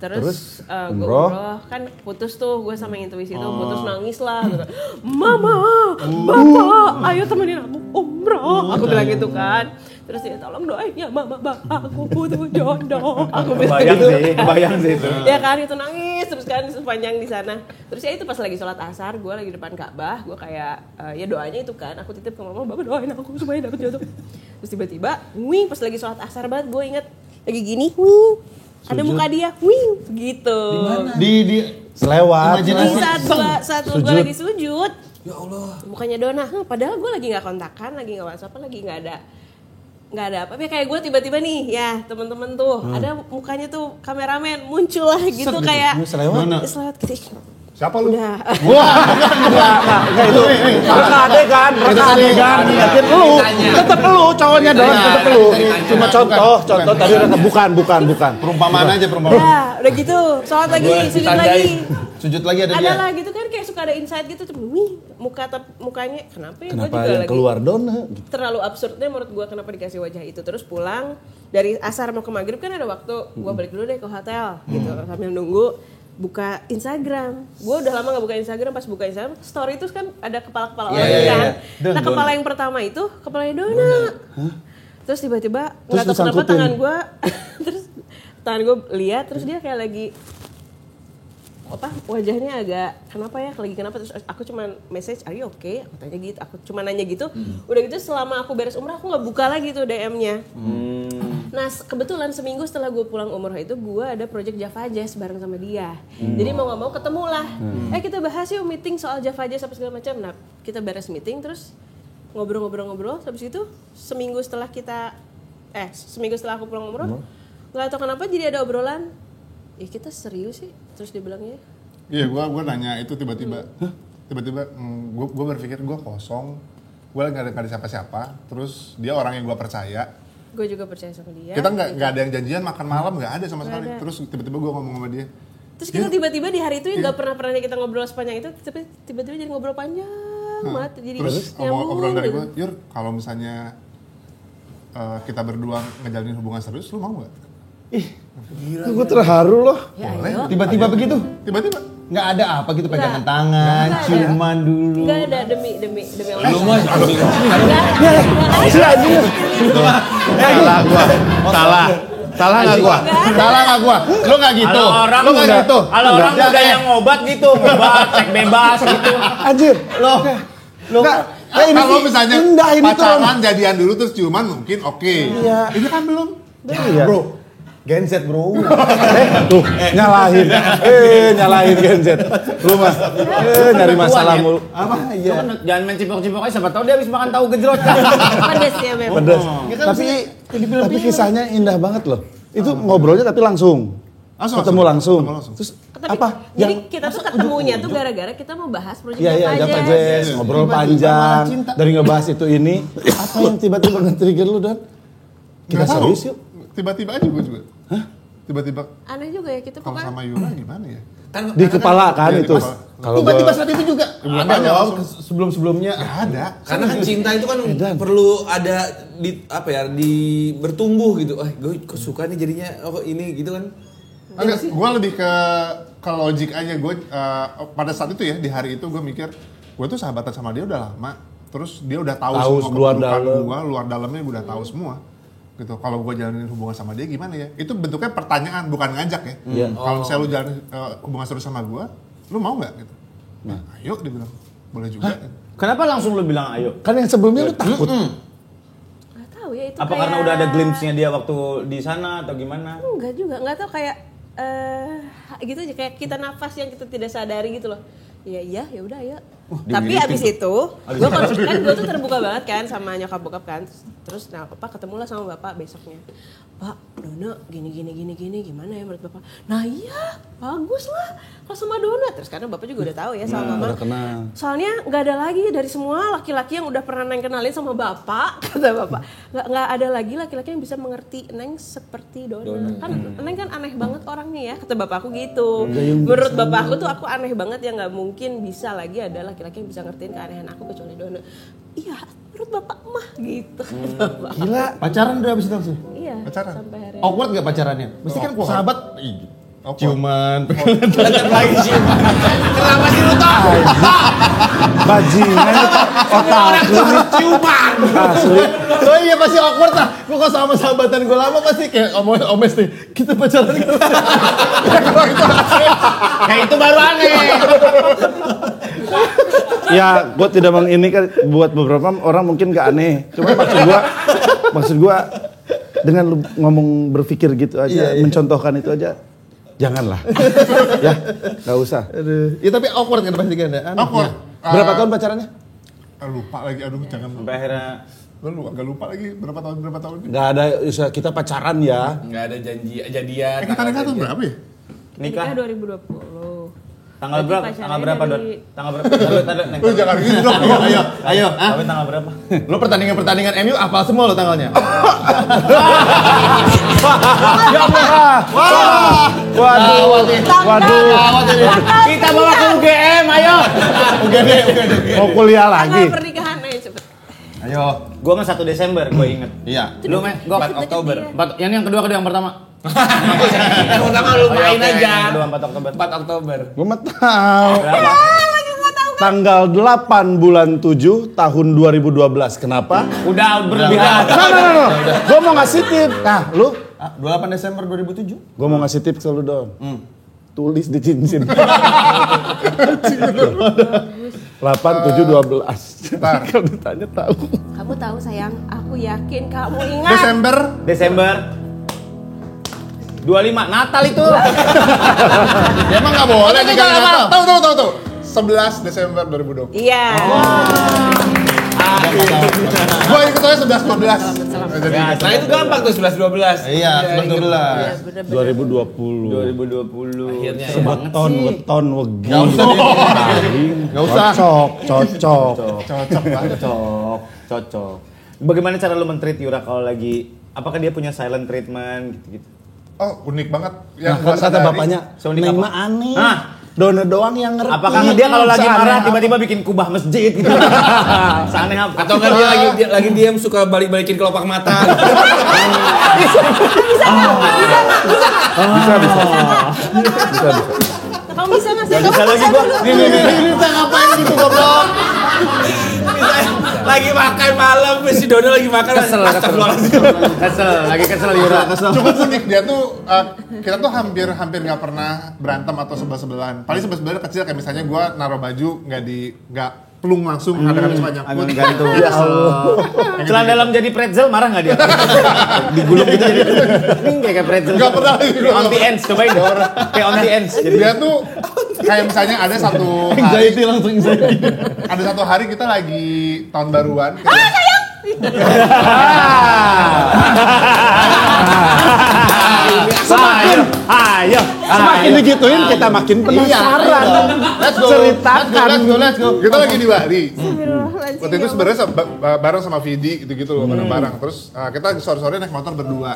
C: Terus,
E: gue
C: umroh.
E: kan putus tuh, gue sama intuisi tuh putus, nangis lah gitu. Mama, Bapak, ayo temenin aku umroh. Aku bilang gitu kan. Terus dia tolong doain ya Mama, aku butuh jodoh. Aku bilang gitu.
A: Bayang sih itu.
E: Ya kan, itu nangis terus kan sepanjang di sana. Terus ya itu pas lagi sholat asar, gue lagi depan Ka'bah, gue kayak ya doanya itu kan, aku titip ke Mama, Bapak doain aku supaya dapet jodoh. Terus tiba-tiba, wing, pas lagi sholat asar banget, gue inget lagi gini, wing, ada muka dia, wing, gitu.
F: Di
C: Selewat.
E: Di saat gue
C: Sujud.
E: lagi sujud,
D: Ya Allah.
E: mukanya Dona, padahal gue lagi nggak kontakan, lagi nggak WhatsApp, lagi nggak ada apa, ya kayak gue tiba-tiba nih, ya teman-teman tuh, ada mukanya tuh kameramen muncul lah gitu kayak selewat gitu.
B: Siapa lu?
E: Udah.
C: Enggak itu. Reka adegan. Ingetin lu. Tetep lu cowoknya dong, tetep lu. Cuma contoh tadi Reka bukan.
F: perumpamaan aja perumpamaan.
E: Udah gitu, sholat lagi, sujud lagi.
F: Sujud lagi ada
E: Ada
F: dia.
E: lah gitu kan, kayak suka ada insight gitu tuh, mukanya kenapa ya? Gue
C: Kenapa
E: juga
C: yang
E: lagi
C: keluar Dona? Gitu.
E: terlalu absurdnya menurut gue kenapa dikasih wajah itu. Terus pulang dari asar mau ke maghrib kan ada waktu, gue balik dulu deh ke hotel gitu sambil nunggu buka Instagram. Gue udah lama gak buka Instagram, pas buka Instagram story itu kan ada kepala-kepala orang kan. Nah kepala yang pertama itu kepalanya Dona. Terus tiba-tiba nggak tahu kenapa
C: disangkutin.
E: tangan gue terus tangan gue lihat, terus dia kayak lagi apa, wajahnya agak kenapa ya, lagi kenapa, terus aku cuman message are you okay, aku tanya gitu, aku cuma nanya gitu. Udah gitu selama aku beres umrah aku nggak buka lagi tuh DM-nya. Nah kebetulan seminggu setelah gue pulang umrah itu gue ada project Java Jazz bareng sama dia. Jadi mau nggak mau ketemu lah. Kita bahas yuk meeting soal Java Jazz apa segala macam. Nah kita beres meeting terus ngobrol. Habis itu seminggu setelah aku pulang umrah, nggak tahu kenapa jadi ada obrolan. Kita serius sih, terus dia bilangnya.
B: Iya, gue nanya itu tiba-tiba gue berpikir gue kosong, gue nggak ada siapa-siapa, terus dia orang yang gue percaya.
E: Gue juga percaya sama dia.
B: Kita nggak ada yang janjian makan malam, nggak ada sama sekali.
E: ada.
B: Terus tiba-tiba gue ngomong sama dia.
E: Terus kita tiba-tiba di hari itu ya nggak pernah kita ngobrol sepanjang itu, tapi tiba-tiba jadi ngobrol panjang banget. Jadi
B: Terus obrolan dari gue, Yur, kalau misalnya kita berdua ngejalanin hubungan serius, lu mau nggak?
C: Gue terharu loh.
E: Ya,
B: Boleh.
E: ayo.
F: Tiba-tiba begitu.
B: Tiba-tiba.
F: Nggak ada apa gitu, pegangan
E: Nggak.
F: tangan,
E: Nggak ada.
F: ciuman dulu.
E: Enggak ada demi Allah.
D: Lu mah
C: Salah gua. Salah nggak gua?
F: Salah nggak gua? Lu nggak gitu.
G: Orang
F: Lu nggak
G: udah-
F: gitu.
G: Kalau orang
F: Nggak,
G: udah yang ngobat gitu, ngobat, cek bebas gitu.
C: Anjir.
F: Lu
B: Kalau misalnya
C: indah ini tuh.
B: pacaran jadian dulu terus ciuman mungkin oke.
C: Iya.
B: Ini kan belum.
C: Iya.
F: bro. Genset bro.
C: Tuh, nyalahin. Nyalahin Genset. Lu mah. Nyari masalah mulu.
F: Apa?
G: Lu
F: Iya.
G: kan jangan main cipok-cipok aja, siapa tahu dia habis makan tahu gejrot kan.
E: Pedes ya memang.
C: Pedas. Tapi kisahnya indah banget loh. Itu ngobrolnya tapi langsung. Ketemu langsung. Terus
E: Tapi,
C: apa?
E: jadi kita tuh ketemunya tuh gara-gara kita mau bahas proyek
C: Iya,
E: Java
C: Java
E: Jazz.
C: Jazz, ngobrol panjang dari ngebahas itu ini. Apa yang tiba-tiba nge-trigger lu, Don? Kita
B: Nggak tahu.
C: serius yuk.
B: Tiba-tiba aja gue juga. Hah? Tiba-tiba
E: Aneh juga ya kita
B: kalau
E: pokoknya.
B: sama Yura gimana ya?
C: Di kepala kan
B: Iya, di
C: itu.
B: kepala.
C: Kalau
F: Tiba-tiba
C: gua
F: saat itu juga. Ada loh sebelum-sebelumnya.
B: Gak ada.
D: Karena kan cinta itu kan perlu ada di apa ya, di bertumbuh gitu. Gue kok suka nih jadinya ini gitu kan.
B: Enggak, gue lebih ke logik aja. Gue pada saat itu ya, di hari itu gue mikir, gue tuh sahabatan sama dia udah lama. Terus dia udah tahu semua
C: luar
B: keburukan
C: dalam.
B: gue, luar dalamnya gue udah tahu semua. Gitu. Kalau gue jalanin hubungan sama dia gimana ya? Itu bentuknya pertanyaan, bukan ngajak ya.
C: Iya.
B: Kalau misalnya lu jalan hubungan serius sama gue, lu mau nggak gitu? Nah, ayo dia bilang, boleh juga.
A: Kenapa langsung lu bilang ayo?
C: kan yang sebelumnya lu takut.
E: Nggak tahu ya itu
A: Apa
E: kayak.
A: karena udah ada glimpse-nya dia waktu di sana atau gimana?
E: Enggak juga, nggak tahu kayak gitu aja kayak kita nafas yang kita tidak sadari gitu loh. Iya, ya udah ya. Tapi abis itu, gue tuh terbuka banget kan sama nyokap bokap kan. Terus nah papa ketemulah sama bapak besoknya. Pak, Dona gini gimana ya menurut bapak? Nah iya, bagus lah kalau sama Dona. Terus karena bapak juga udah tahu ya sama mama.
C: udah kenal.
E: Soalnya nggak ada lagi dari semua laki-laki yang udah pernah Neng kenalin sama bapak, kata bapak. Nggak ada lagi laki-laki yang bisa mengerti Neng seperti Dona. Kan Neng kan aneh banget orangnya ya, kata bapakku gitu. Menurut bapakku tuh aku aneh banget yang nggak mungkin bisa lagi ada laki-laki yang bisa ngertiin keanehan aku kecuali Dona. Iya, menurut bapak mah gitu.
F: Gila. Pacaran udah habis itu langsung.
E: Iya.
B: Pacaran?
E: Sampai hari ini.
F: Awkward gak pacarannya? Mesti kan sahabat. Ciuman.
D: Tetap lagi ciuman. Kenapa sih lu tahu?
C: Bajingan otak lu nih.
D: Ciuman.
C: Asli.
F: Oh iya pasti awkward lah. Gue kalau sama sahabatan gue lama pasti kayak omes nih. Kita pacaran gitu.
A: Kayak itu baru aneh.
C: Ya, gue tidak ini kan buat beberapa orang mungkin gak aneh. Cuma maksud gua dengan lu ngomong berpikir gitu aja, mencontohkan itu aja, janganlah. Ya, nggak usah.
F: Aduh. Ya tapi awkward kan pasti kan ya. Aneh.
B: Awkward.
C: Berapa tahun pacarannya?
B: Lupa lagi, aduh jangan.
A: Sampai akhirnya
B: Gue agak lupa lagi berapa tahun.
C: Nggak ada, kita pacaran ya.
D: Enggak ada janji jadian.
B: Kita nikah tahun berapa ya?
A: nikah
E: Nikah 2020.
A: tanggal berapa?
E: Pacarannya
A: Tanggal berapa, Don?
E: dari-
A: Tanggal berapa? Tadi, Neng.
B: Lu jangan gitu dong.
F: Ayo.
A: Tapi tanggal berapa?
F: Lo pertandingan MU apa semua lo tanggalnya?
C: Waduh.
A: Kita bawa ke UGM, ayo.
C: Mau kuliah lagi.
E: Tanggal pernikahan ayo cepet.
F: Ayo.
A: Gua kan 1 Desember, gua inget.
F: Iya.
A: Lu, Men? Gua
D: 4 Oktober.
A: yang kedua yang pertama.
D: Yang pertama lu main
A: Oke,
D: aja.
A: yang kedua 4 Oktober.
D: 4 Oktober.
C: Gue mah tahu.
A: Berapa?
C: Tanggal 8 bulan 7 tahun 2012. Kenapa?
A: Udah berlebihan.
C: No. Gue mau ngasih tip. Nah, lu?
F: 28 Desember 2007.
C: Gue mau ngasih tips ke lu, Don. Tulis di cincin. 8, 7, 12.
B: Bentar.
C: Kalau ditanya tahu.
E: Kamu tahu sayang, aku yakin kamu ingat.
B: Desember.
A: 25 Natal itu.
B: Ya emang nggak boleh nikah di Natal. Tahu. 11 Desember 2020.
E: Iya.
B: Gue ikutnya 11-12. Jadi
D: Nah itu gampang tuh 11-12.
F: Iya, 11.
C: 2020.
A: 2020.
D: Akhirnya ya.
C: Weton, wegi.
F: Nggak usah Nggak usah.
C: Cocok.
B: cocok lah.
A: Cocok. Bagaimana cara lu men-treat Yura kalau lagi, apakah dia punya silent treatment gitu-gitu?
B: Oh unik banget.
C: Nah,
B: gua
C: kata
B: sadari.
C: bapaknya,
A: Seunik
C: Neng
A: apa?
C: mah aneh.
A: Hah?
C: Dona doang yang ngerti.
A: Apakah dia kalau lagi
C: Seaneh
A: marah
C: apa?
A: tiba-tiba bikin kubah masjid gitu? Seaneh apa?
D: Atau enggak dia lagi diam suka balik-balikin kelopak mata.
E: Kamu bisa nggak sih?
A: Bisa lagi gua. Nih.
F: Kita ngapain gitu goblok?
D: Lagi makan malam, si Dono lagi makan.
A: Kesel. Lagi kesel Yura.
B: Cukup unik dia tuh kita tuh hampir nggak pernah berantem atau sebel-sebelan. Paling sebel-sebelan kecil kayak misalnya gue naruh baju nggak pelung langsung kadang-kadang cuma nyangkut.
A: Agak gantung. Ya Allah. Celana dalam jadi pretzel marah nggak dia? Digulung gitu jadi. Ini kayak pretzel.
B: Nggak pernah.
A: Kayak on the ends, cobain deh. Kayak on the ends. Jadi
B: Dia tuh kayak misalnya ada satu hari,
F: Anxiety langsung anxiety.
B: ada satu hari kita lagi tahun baruan.
C: Ayo, semakin digituin kita makin penasaran.
B: Let's go.
C: Ceritakan.
F: Let's go.
B: Kita lagi di Bali.
E: Astagfirullahaladzim,
B: Waktu itu
E: ya
B: sebenarnya bareng sama Vidi gitu-gitu loh, bareng-bareng. Terus kita sore-sore naik motor berdua.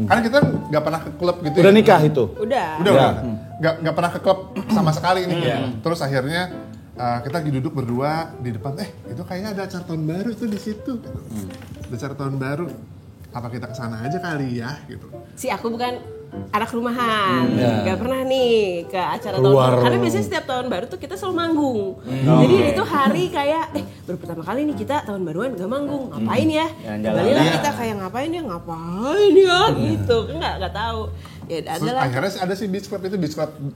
B: Karena kita nggak pernah ke klub gitu.
C: Udah nikah itu?
E: Udah.
B: Udah. Nggak pernah ke klub sama sekali nih. Terus akhirnya kita lagi duduk berdua di depan. Itu kayaknya ada acara tahun baru tuh di situ. Ada acara tahun baru. Apa kita kesana aja kali ya gitu.
E: Si aku bukan anak rumahan, nggak pernah nih ke acara tahun baru. Karena biasanya setiap tahun baru tuh kita selalu manggung. Jadi itu hari kayak, baru pertama kali nih kita tahun baruan nggak manggung, ngapain ya? Balik lah kita kayak ngapain ya gitu, nggak tahu. Ya
B: Terus
E: adalah
B: akhirnya ada sih beach club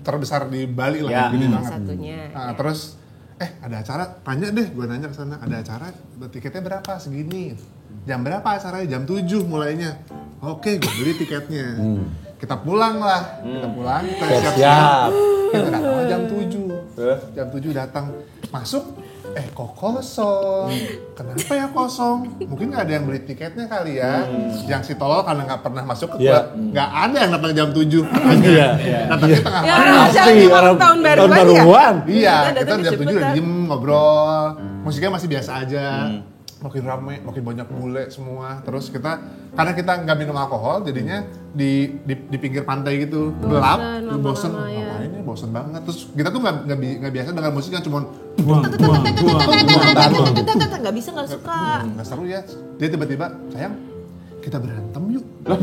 B: terbesar di Bali lah, gede banget.
E: satunya.
B: Nah, terus ada acara, tanya deh, gue nanya ke sana, ada acara, tiketnya berapa? Segini. Jam berapa acaranya? Jam 7 mulainya. Oke, gue beli tiketnya. Kita pulang lah, kita siap-siap. Kita datang jam 7. Jam 7 datang, masuk, kok kosong. Kenapa ya kosong? Mungkin nggak ada yang beli tiketnya kali ya. Yang si tolol karena nggak pernah masuk ke klub, nggak ada yang datang jam 7. Datangnya tengah
E: Ya,
B: malam.
E: pasti orang tahun
C: baruan.
B: Iya,
E: Kita
B: kita
E: datang
B: jam 7 udah
E: cepetan.
B: diem ngobrol. Musiknya masih biasa aja. Makin rame, makin banyak bule semua. Terus karena kita nggak minum alkohol, jadinya di pinggir pantai gitu, gelap, bosen. Ngapain ya, bosen banget. Terus kita tuh nggak biasa dengan musik yang cuma
E: nggak bisa, nggak suka.
B: nggak seru ya. Dia tiba-tiba, sayang, kita berantem yuk. Hah?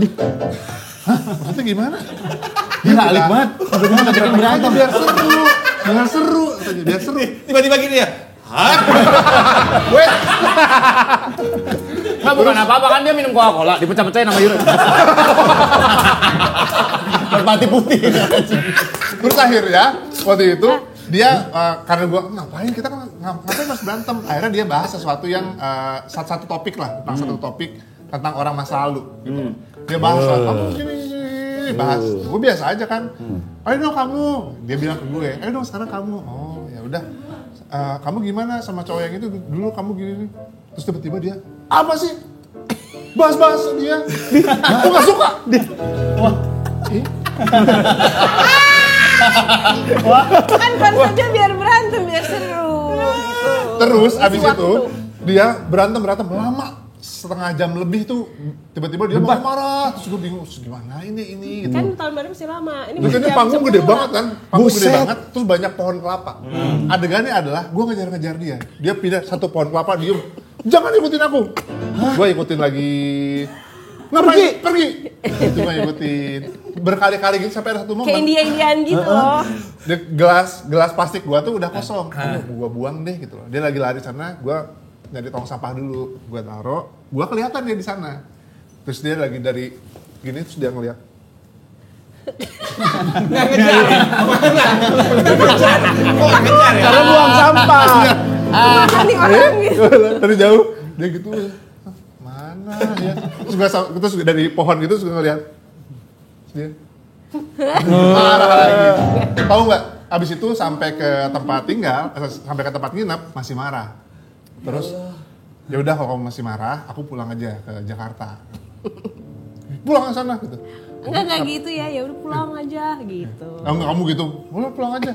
B: Maksudnya gimana?
F: Gila, alik banget.
B: Berantem biar seru, katanya, biar seru.
D: Tiba-tiba gini ya.
G: Nggak, bukan apa-apa kan dia minum Coca-Cola, dipecah-pecahin sama Yura.
F: Merpati putih.
B: Terus akhirnya waktu itu dia karena gua ngapain kita ngapain harus berantem. Akhirnya dia bahas sesuatu yang satu topik lah, tentang satu topik tentang orang masa lalu gitu. Dia bahas kamu gini bahas. Gue biasa aja kan. Ayo dong kamu. Dia bilang ke gue, "Ayo dong sekarang kamu." Oh, ya udah. Kamu gimana sama cowok yang itu dulu kamu gini. Terus tiba-tiba dia, "Apa sih? Bahas-bahas dia. Aku gak suka."
E: Kan konsepnya biar berantem, biar seru gitu.
B: Terus
E: Isi
B: abis
E: waktu.
B: itu dia berantem lama setengah jam lebih tuh tiba-tiba dia marah-marah terus gue bingung gimana ini gitu.
E: Kan tahun baru masih lama.
B: Terus ini
E: jam
B: panggung
E: 10
B: gede
E: lah.
B: banget kan, panggung gede banget terus banyak pohon kelapa. Adegannya adalah gue ngejar-ngejar dia pindah satu pohon kelapa diem, jangan ikutin aku. Gue ikutin lagi. Ngapain? Pergi. Itu gue ikutin berkali-kali gitu sampai ada satu momen.
E: Kayak India-Indian gitu loh.
B: Dia gelas plastik gua tuh udah kosong. Gua buang deh gitu loh. Dia lagi lari sana, gua nyari tong sampah dulu. Gua taruh, gua kelihatan dia di sana. Terus dia lagi dari gini terus dia ngeliat.
C: Karena buang sampah.
E: Ini orang gitu.
B: Dari jauh dia gitu. Mana ya? Terus dari pohon gitu terus gua ngeliat. Terus dia marah lagi. Tahu nggak? Abis itu sampai ke tempat tinggal, sampai ke tempat nginep masih marah. Terus ya udah kalau kamu masih marah, aku pulang aja ke Jakarta. Pulang ke sana gitu.
E: Enggak gitu ya udah pulang aja gitu.
B: Kamu gitu, pulang aja.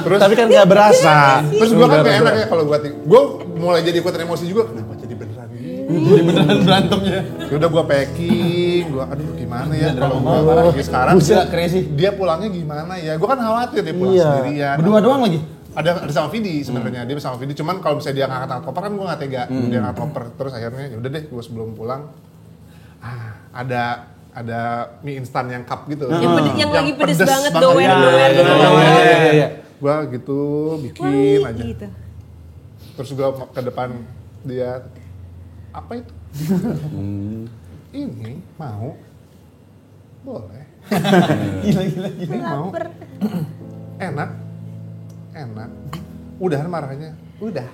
B: Terus
C: Tapi kan nggak berasa.
B: terus gue kan gak enak ya kalau gue mulai jadi ikutan emosi juga. Kenapa jadi beneran gini?
F: Jadi beneran berantemnya.
B: Ya udah gue packing, gue aduh gimana ya kalau gue pergi sekarang.
F: Buset, crazy.
B: Dia pulangnya gimana ya? Gue kan khawatir dia pulang
C: Iya.
B: sendirian.
F: Berdua doang lagi.
B: Ada sama Vidi sebenarnya, dia sama Vidi. Cuman kalau misalnya dia ngangkat koper kan gue nggak tega. Dia ngangkat koper terus akhirnya ya udah deh gue sebelum pulang ada mie instan yang cup gitu.
E: Yang lagi pedes banget,
B: banget.
E: doer gitu.
F: Iya.
B: Gue gitu bikin aja.
E: Gitu.
B: Terus gue ke depan dia, apa itu? Ini mau? Boleh. Ini mau?
E: Laper.
B: Enak. Udahan marahnya? Udah.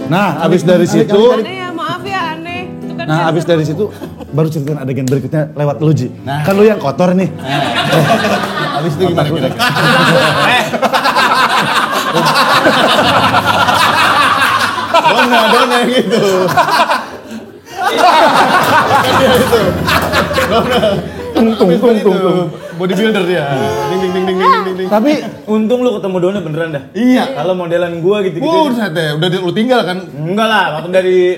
C: Nah, abis dari situ,
E: Aneh ya, maaf ya aneh. Itu kan
C: nah abis dari situ baru ceritain adegan berikutnya lewat lu, Ji. Kan lu yang kotor nih.
F: Habis itu gimana? Dona gitu.
C: tung.
F: Bodybuilder dia. Ding.
G: Tapi untung lu ketemu Dono beneran dah.
F: Iya.
G: Kalau modelan gua gitu-gitu.
F: Buset deh, udah lu tinggal kan?
G: Enggak lah, waktu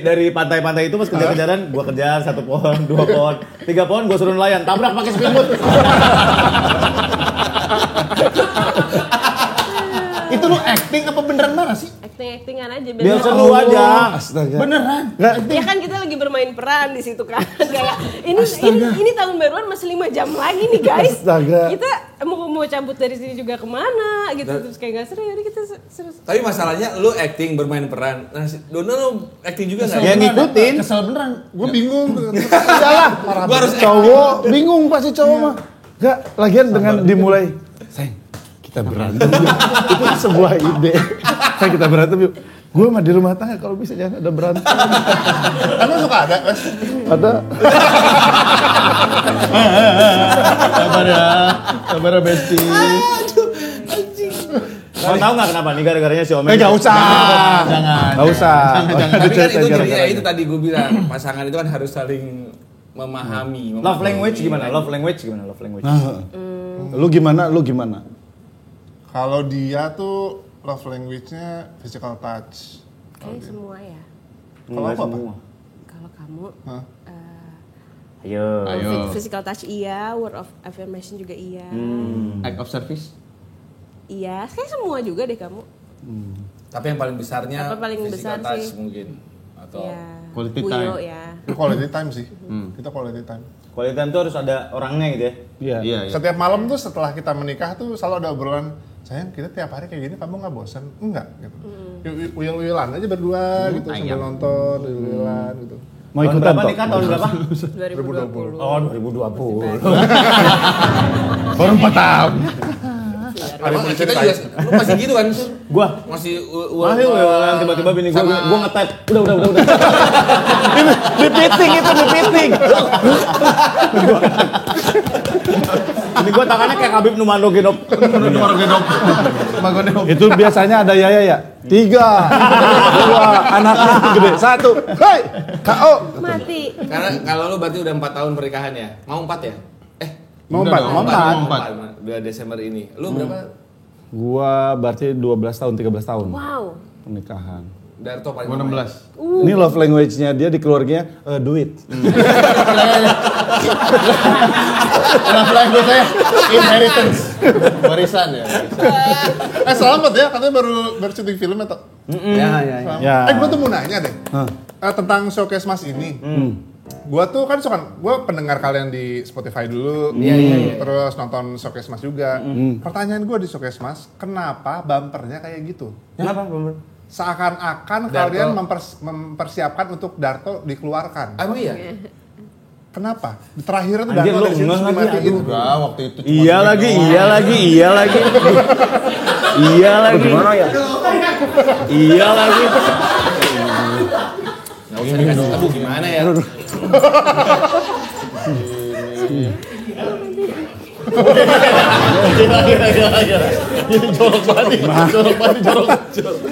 G: dari pantai-pantai itu pas kejar-kejaran, gua kejar 1 pohon, 2 pohon, 3 pohon, gua suruh nelayan, tabrak pakai speedboat.
F: Itu lu acting apa beneran marah sih?
E: Acting-actingan aja
G: Biar
E: biar
G: seru aja.
C: Astaga.
F: Beneran?
E: ya kan kita lagi bermain peran di situ kan. Kayak ini tahun baruan masih 5 jam lagi nih guys.
C: Astaga.
E: Kita mau cabut dari sini juga kemana gitu terus kayak gak seru ya udah kita seru.
D: Tapi masalahnya lu acting bermain peran. Nah, Dono lu acting juga nggak?
G: Ya ngikutin.
F: Kesel beneran.
B: Gue bingung.
C: Salah.
D: Gua harus
C: Cowok bingung pasti cowok mah. Enggak, lagian dengan dimulai, sayang, kita berantem yuk. Itu sebuah ide. Sayang, kita berantem yuk. Gue mah di rumah tangga kalau bisa jangan ada berantem.
B: Emang suka ada?
C: Ada.
F: Sabar ya Besti.
G: Mau tahu nggak kenapa nih gara-garanya si Omen?
C: Gak usah.
F: Jangan.
C: Gak usah.
D: Tapi kan itu
C: Gara-gara.
D: jadinya itu tadi gue bilang pasangan itu kan harus saling memahami.
G: Love language gimana? Love language gimana? Love language.
C: Lu gimana?
B: Kalau dia tuh love language-nya physical touch.
E: Kayak semua ya.
B: Kalau
G: Nggak
B: apa?
G: semua.
E: Kalau kamu
B: Hah?
G: Ayo.
E: physical touch iya, word of affirmation juga iya.
F: Act of service.
E: Iya, kayak semua juga deh kamu.
D: Tapi yang paling besarnya
E: Apa paling
D: physical
E: besar
D: touch
E: sih?
D: mungkin atau
E: Iya.
F: Quality
E: Buyo
F: time.
E: ya.
B: Itu quality time sih. Kita quality time.
G: Quality time tuh harus ada orangnya gitu ya.
C: Iya.
F: Iya.
B: Setiap malam tuh setelah kita menikah tuh selalu ada obrolan, sayang kita tiap hari kayak gini kamu nggak bosan? Enggak gitu. Uyel-uyelan aja berdua gitu sambil nonton, uyel-uyelan gitu.
C: Mau
G: Tahun
C: ikutan
G: berapa
C: Tok?
G: nikah? Tahun berapa?
E: 2020.
G: Oh 2020.
C: Baru 4 tahun.
D: Emang kita juga lu masih gitu kan? Sur?
G: Gua
D: Masih
G: Ayo, tiba-tiba bini gua nge-type. Udah.
C: Repeating.
G: Ini gua tangannya kayak Habib Nurmagomedov.
C: Itu biasanya ada Yaya ya. 3, 2, anaknya gede. 1, hei, KO.
E: Mati.
D: Karena kalau lu berarti udah 4 tahun pernikahan ya? Mau 4 ya?
C: Mau
F: Udah
C: 4,
F: dong,
C: mau 4.
D: 4. Udah Desember ini. Lu berapa?
C: Gua berarti 12 tahun, 13 tahun
E: Wow.
C: pernikahan.
D: Darto paling
F: Gua
D: lama
F: 16.
C: Ini love language-nya dia di keluarganya duit.
F: Love language saya inheritance. Warisan ya.
B: Selamat ya, katanya baru syuting film atau?
D: Ya.
C: Ya.
B: Gue tuh mau nanya deh tentang showcase Mas ini. Gue tuh kan gue pendengar kalian di Spotify dulu, terus nonton showcase Mas juga. Pertanyaan gue di showcase Mas, kenapa bumpernya kayak gitu?
G: Kenapa?
B: Seakan-akan
D: Darto.
B: kalian mempersiapkan untuk Darto dikeluarkan.
D: Emang iya?
B: Kenapa? Terakhir tuh
G: Anjir,
B: Darto
G: lu
B: dari situ
G: ngeh lagi,
B: dimatiin.
F: Enggak, waktu itu cuma
G: Iya lagi. Gimana ya? Iya lagi.
D: Nggak usah dikasih tahu gimana ya?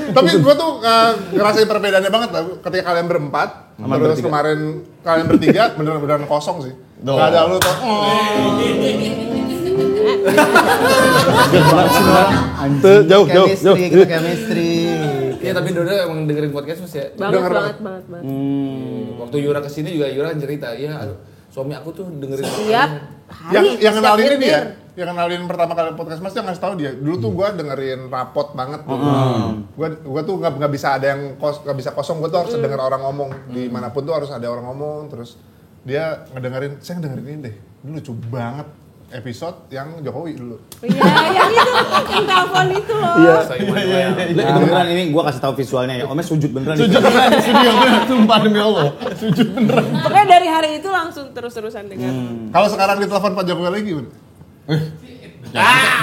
B: Tapi gue tuh ngerasain perbedaannya banget lah ketika kalian berempat, terus kemarin kalian bertiga bener-bener kosong sih. Gak ada lu tuh.
C: Jauh.
F: chemistry.
D: Iya tapi Dodo emang dengerin podcast Mas ya?
E: Banget.
D: Waktu Yura kesini juga Yura kan cerita, iya suami aku tuh dengerin
E: Tiap hari.
B: Yang kenalin
E: setiap
B: ini dia,
E: year.
B: yang kenalin pertama kali podcast Mas dia ngasih tahu dia. Dulu tuh gue dengerin rapot banget. Gue tuh nggak bisa ada yang nggak bisa kosong. Gue tuh harus denger orang ngomong dimanapun tuh harus ada orang ngomong. Terus dia ngedengerin, saya dengerin ini deh. Dulu lucu banget episode yang Jokowi dulu.
E: Iya, yang itu, yang telepon itu loh.
C: Iya.
G: Itu beneran ini gua kasih tahu visualnya ya. Omnya sujud beneran.
F: Sujud beneran di studio, bener. Sumpah demi Allah. Sujud beneran.
E: Pokoknya dari hari itu langsung terus-terusan dengar.
B: Kalau sekarang ditelepon Pak Jokowi lagi gimana?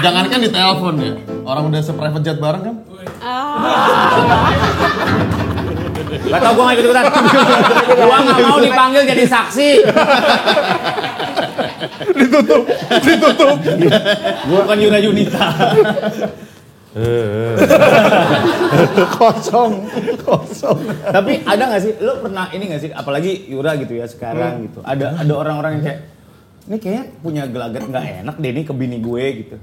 F: Jangankan di telepon ya. Orang udah se-private jet bareng kan.
G: Gak tau gua gak ikut-ikutan. Gua gak mau dipanggil jadi saksi.
B: Ditutup.
G: Gua bukan Yura Yunita.
C: Kosong.
G: Tapi ada gak sih, lo pernah ini gak sih, apalagi Yura gitu ya sekarang gitu. Ada orang-orang yang kayak,
A: ini kayaknya punya gelagat nggak enak deh nih ke bini gue gitu.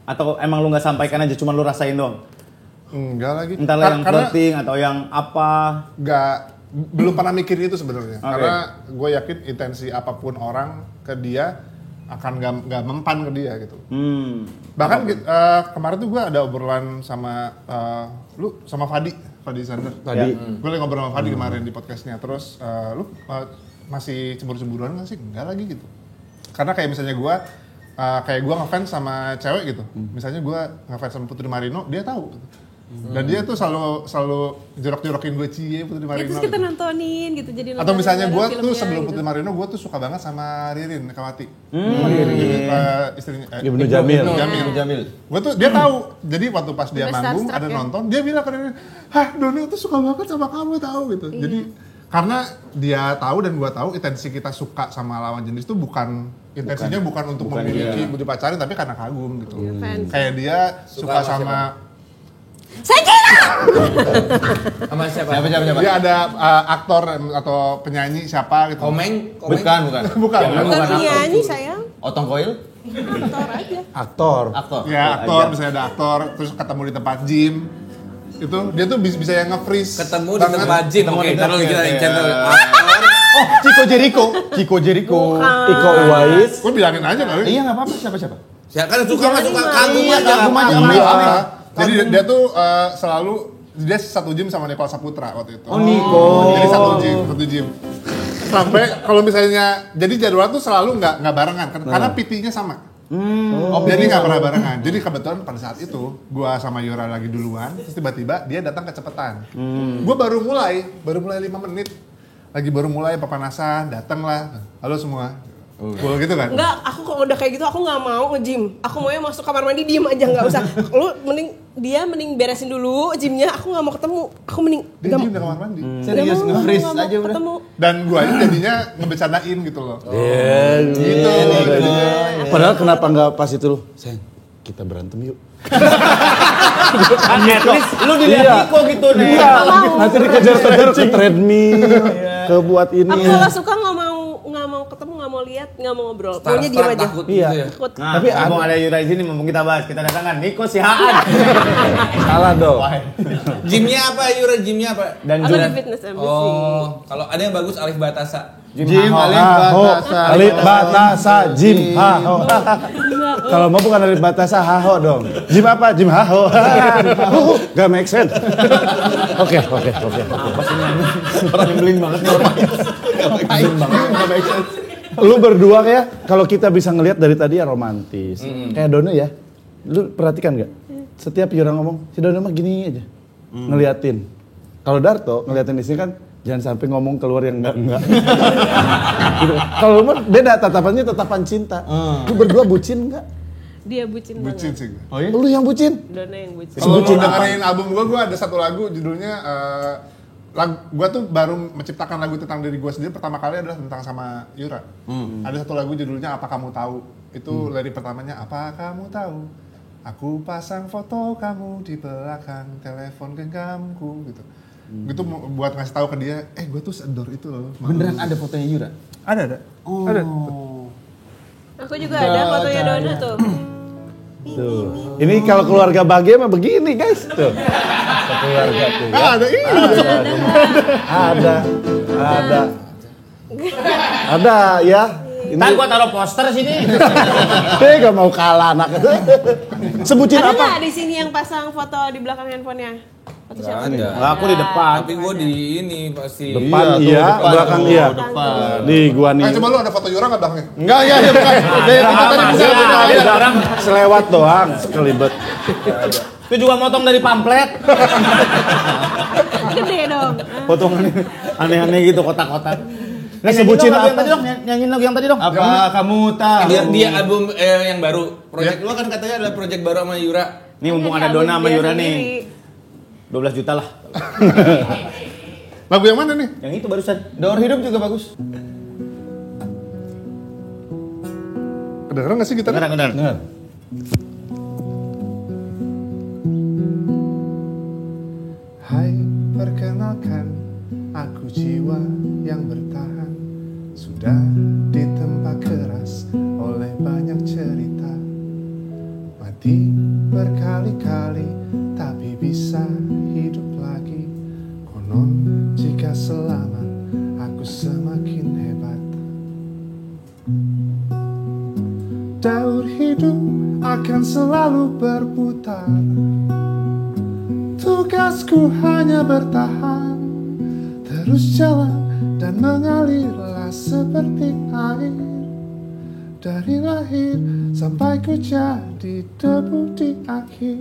A: Atau emang lu nggak sampaikan aja, cuma lu rasain doang?
B: Enggak lagi.
A: Entahlah yang flirting atau yang apa?
B: Belum pernah mikir itu sebenarnya.
A: Okay.
B: Karena gue yakin intensi apapun orang ke dia akan nggak mempan ke dia gitu. Bahkan kemarin tuh gue ada obrolan sama lu sama Fadi Sander.
C: Tadi.
B: Gue lagi ngobrol sama Fadi kemarin di podcastnya. Terus lu masih cemburu-cemburuan nggak sih? Enggak lagi gitu. Karena kayak misalnya gue kayak gue ngefans sama cewek gitu. Misalnya gue ngefans sama Putri Marino, dia tahu. Dan dia tuh selalu jorok-jorokin gue cie Putri Marino.
E: Terus kita
B: gitu.
E: nontonin gitu, jadi
B: Atau misalnya gue
E: filmnya
B: tuh sebelum
E: gitu.
B: Putri Marino gue tuh suka banget sama Ririn Kawati. Istrinya
C: Ibnu Jamil.
F: Jamil.
B: Gue tuh dia tahu. Jadi waktu pas dia
E: Udah
B: manggung
E: starstruck
B: ada
E: ya?
B: nonton, dia bilang ke Ririn, "Hah, Doni tuh suka banget sama kamu tahu gitu."
E: Iya.
B: Jadi karena dia tahu dan gue tahu intensi kita suka sama lawan jenis itu bukan bukan untuk memiliki, untuk dipacarin, tapi karena kagum gitu.
E: Iya, fans.
B: Kayak dia suka sama
E: Saya kira!
D: Sama siapa?
F: Siapa?
B: dia ada aktor atau penyanyi siapa gitu.
D: Komeng?
F: Bukan.
B: Bukan.
E: Bukan penyanyi sayang,
F: Otong Koil?
E: aktor aja.
C: Aktor.
F: Aktor.
B: Ya aktor, misalnya ada aktor, terus ketemu di tempat gym. Itu dia tuh bisa yang nge-freeze.
D: Ketemu di
B: banget.
D: tempat gym. Oke, taruh kita channel.
F: Oh, Chico Jericho.
C: Iko Uwais.
B: Gue bilangin aja kali.
F: Iya nggak apa-apa, siapa?
D: Siapa kan suka nggak suka
E: Jangan
D: kagum
E: main.
D: aja.
F: Kagum aja.
B: Iya. Jadi dia tuh selalu dia satu gym sama Nicole Saputra waktu itu.
C: Oh, Nico.
B: Jadi satu gym. Sampai kalau misalnya jadi jadwal tuh selalu nggak barengan karena PT-nya sama. Jadi nggak pernah barengan. Jadi kebetulan pada saat itu gua sama Yura lagi duluan, terus tiba-tiba dia datang kecepatan. Gua baru mulai 5 menit. Lagi baru mulai pepanasan, datang lah. Halo semua. Gua gitu kan.
E: Enggak, aku kalau udah kayak gitu aku nggak mau nge-gym. Aku maunya masuk kamar mandi diem aja, nggak usah. Lu mending beresin dulu gymnya. Aku nggak mau ketemu. Aku mending
B: Dia diem di kamar mandi.
F: Serius
E: nggak mau,
F: nge-freeze
E: nggak mau
F: aja udah.
E: ketemu.
B: Dan gua aja jadinya ngebecanain gitu loh.
C: Gitu.
B: jadinya.
C: Padahal kenapa nggak pas itu lu? Sayang, kita berantem yuk.
A: Kan at least lu dilihat
C: Iya.
A: Niko gitu nih.
C: Iya, nanti dikejar-kejar ke treadmill, ke buat ini.
E: Aku kalau suka nggak mau ketemu, nggak mau lihat, nggak mau ngobrol. Pokoknya diem aja.
D: Takut
C: Iya.
D: gitu ya.
E: Takut.
A: Nah,
C: Tapi
A: tapi ada Yura di sini, mumpung kita bahas, kita datangkan Niko si Haan.
C: Salah dong.
D: Gymnya apa Yura? Gymnya apa?
A: Dan
E: Aku
A: juga
E: di fitness MBC.
D: Oh, kalau ada yang bagus Alif Batasa.
F: Jim Alif
C: Batasa, Jim Haho. Kalau mau bukan Alif Batasa, Haho dong. Jim apa? Jim Haho. Gak make sense. Oke.
A: apa sih nyebelin banget nih orang.
C: Lu berdua kayak kalau kita bisa ngelihat dari tadi ya romantis. Kayak Dono ya. Lu perhatikan gak? Setiap Yura ngomong, si Dono mah gini aja. Ngeliatin. Kalau Darto ngeliatin di sini kan jangan sampai ngomong keluar yang enggak. Gitu. Kalau lu mah beda tatapannya tatapan cinta. Lu berdua bucin enggak?
E: Dia bucin
B: Bucin
E: banget.
B: sih.
F: Oh iya?
C: Lu yang bucin?
E: Dona yang bucin.
B: Kalau
C: Sebutin
B: mau
C: apa?
B: dengerin album gue ada satu lagu judulnya gue tuh baru menciptakan lagu tentang diri gue sendiri pertama kali adalah tentang sama Yura. Ada satu lagu judulnya Apa Kamu Tahu. Itu lirik pertamanya Apa Kamu Tahu. Aku pasang foto kamu di belakang telepon genggamku gitu. Gitu buat ngasih tahu ke dia, gue tuh sedor itu loh.
F: Beneran ada fotonya Yura?
B: Ada. Ada.
E: Aku juga ada fotonya Dona tuh.
C: Tuh. Ini kalau keluarga bahagia mah begini guys. Tuh. Keluarga tuh.
B: Ada
C: Ada ya.
A: Ntar gua taruh poster sini.
C: Gak mau kalah anak. Sebutin
E: Ada
C: apa?
E: nggak di sini yang pasang foto di belakang handphonenya? Foto siapa?
D: Ada.
A: Aku di depan.
D: Tapi gue di ini pasti.
C: Depan iya, belakang iya. Di gua nih.
B: coba lu ada foto Yura nggak belakangnya?
F: Enggak, bukan.
C: Ada orang selewat doang, sekelibet.
A: Itu juga motong dari pamflet.
E: Gede dong.
A: Potongan aneh-aneh gitu kotak-kotak.
C: Nah, sebutin
A: Yang
C: apa?
A: tadi dong, nyanyiin lagu yang tadi dong.
F: Apa kamu tahu?
D: Dia album yang baru. Project lo kan katanya adalah project baru sama Yura.
A: Nih mumpung ada Dona sama Yura nih. 12 juta lah.
B: Lagu yang mana nih?
A: Yang itu barusan.
F: Daur hidup juga bagus.
B: Kedengeran nggak sih gitarnya?
A: Benar.
B: Hai, perkenalkan, aku jiwa yang bertahan. Sudah ditempa keras berkali-kali, tapi bisa hidup lagi. Konon jika selamat, aku semakin hebat. Daur hidup akan selalu berputar. Tugasku hanya bertahan, terus jalan dan mengalirlah seperti air. Dari lahir sampai ku jadi debu di akhir.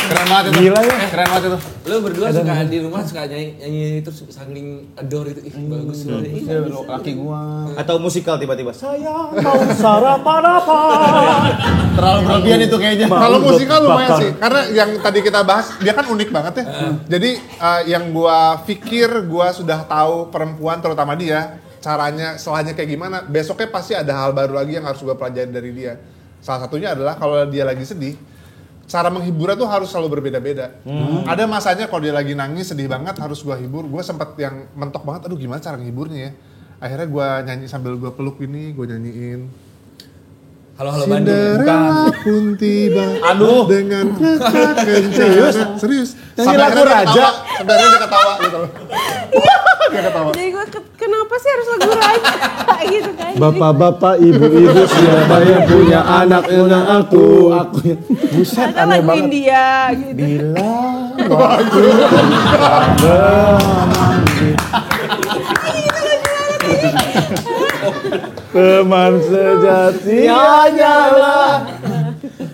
D: Keren banget itu.
C: Gila ya.
D: Keren banget itu. Lu berdua suka di rumah suka nyanyi terus saking adore itu. Bagus banget.
A: Laki gua.
G: Atau musikal tiba-tiba. Saya
C: Mau sarapan apa?
F: Terlalu berlebihan itu kayaknya.
B: Kalau musikal lumayan
C: bakar.
B: sih, karena yang tadi kita bahas dia kan unik banget ya. Jadi yang gua pikir gua sudah tahu perempuan terutama dia caranya selahnya kayak gimana. Besoknya pasti ada hal baru lagi yang harus gua pelajari dari dia. Salah satunya adalah kalau dia lagi sedih, cara menghiburnya tuh harus selalu berbeda-beda. Ada masanya kalau dia lagi nangis sedih banget harus gua hibur. Gua sempat yang mentok banget, aduh gimana cara ngehiburnya ya. Akhirnya gua nyanyi sambil gua peluk ini, gua nyanyiin.
D: Halo Bandung.
B: Cinderella pun tiba dengan kereta kencana. Serius.
C: Nyanyi
B: Sampai
C: lagu
B: akhirnya dia
C: Raja.
B: ketawa. Sampai akhirnya dia ketawa gitu. Dia ketawa.
E: Jadi gue kenapa sih harus lagu Raja gitu kan?
C: Bapak-bapak, ibu-ibu, siapa yang punya anak aku. Buset,
E: Ada
C: aneh
E: lagu
C: banget.
E: India gitu.
C: Bila waktu memanggil. Teman sejati hanyalah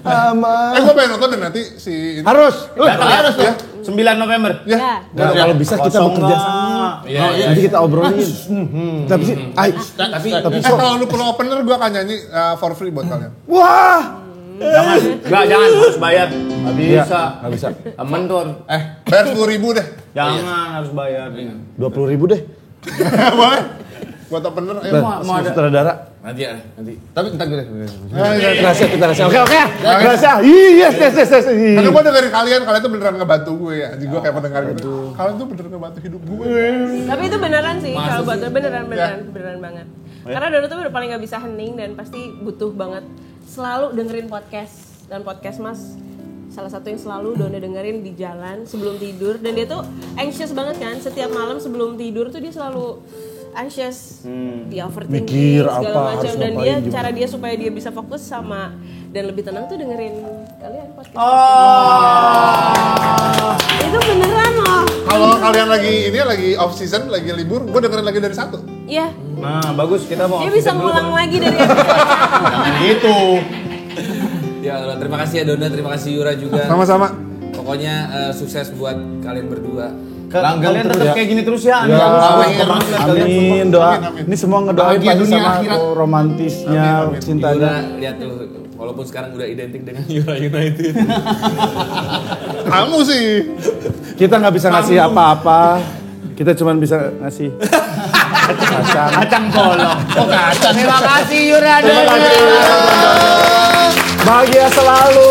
C: aman.
B: Gue pengen nonton deh nanti si ini.
C: Harus.
B: Harus ya.
G: 9 November.
E: Ya.
C: Kalau bisa kita
G: Kosong
C: bekerja
G: nggak?
C: sama. Nanti kita obrolin. Tapi sih, tapi
B: Kalau lu perlu opener gue akan nyanyi for free buat kalian.
C: wah.
G: Jangan harus bayar. Nggak bisa.
C: Nggak bisa.
G: Temen tuh harus.
B: Bayar 10.000 deh.
G: Jangan harus bayar.
C: 20.000 deh.
B: Boleh? Buat opener, ayo.
C: Mau sutradara.
D: Nanti ya, nanti.
F: Tapi entar gue.
C: Kita rahasia. Oke. Rahasia. Yes.
B: Karena gue dengerin kalian tuh beneran ngebantu gue ya. Jadi gue kayak pendengar gitu. Kalian tuh beneran ngebantu hidup gue.
E: Tapi itu beneran sih, kalau buat gue beneran banget. Karena Dono tuh udah paling gak bisa hening dan pasti butuh banget selalu dengerin podcast. Dan podcast Mas salah satu yang selalu Dono dengerin di jalan sebelum tidur. Dan dia tuh anxious banget kan, setiap malam sebelum tidur tuh dia selalu anxious, dia overthinking
C: Mikir
E: segala
C: apa,
E: macam.
C: harus
E: Dan
C: ngapain,
E: dia
C: gimana.
E: cara dia supaya dia bisa fokus sama dan lebih tenang tuh dengerin kalian podcast. Itu beneran loh.
B: Kalau kalian lagi off season, lagi libur, gue dengerin lagi dari 1.
E: Iya,
G: Nah, bagus kita mau.
E: dia bisa ngulang lagi dari
G: Gitu.
D: Ya, terima kasih ya Dona, terima kasih Yura juga.
B: Sama-sama.
D: Pokoknya sukses buat kalian berdua.
G: Kalian tetap kayak gini terus ya.
C: Ya,
G: Kalian
C: amin doa.
B: Amin.
C: Ini semua ngedoain
F: Bahagia
C: pasti
F: dunia
C: sama
F: akhirat.
C: romantisnya,
B: Amin.
C: cintanya.
D: Yura, lihat tuh, walaupun sekarang udah identik dengan Yura United.
B: Kamu sih.
C: Kita nggak bisa ngasih apa-apa. Kita cuma bisa ngasih
G: kacang kolong.
F: Terima kasih Yura.
C: bahagia selalu.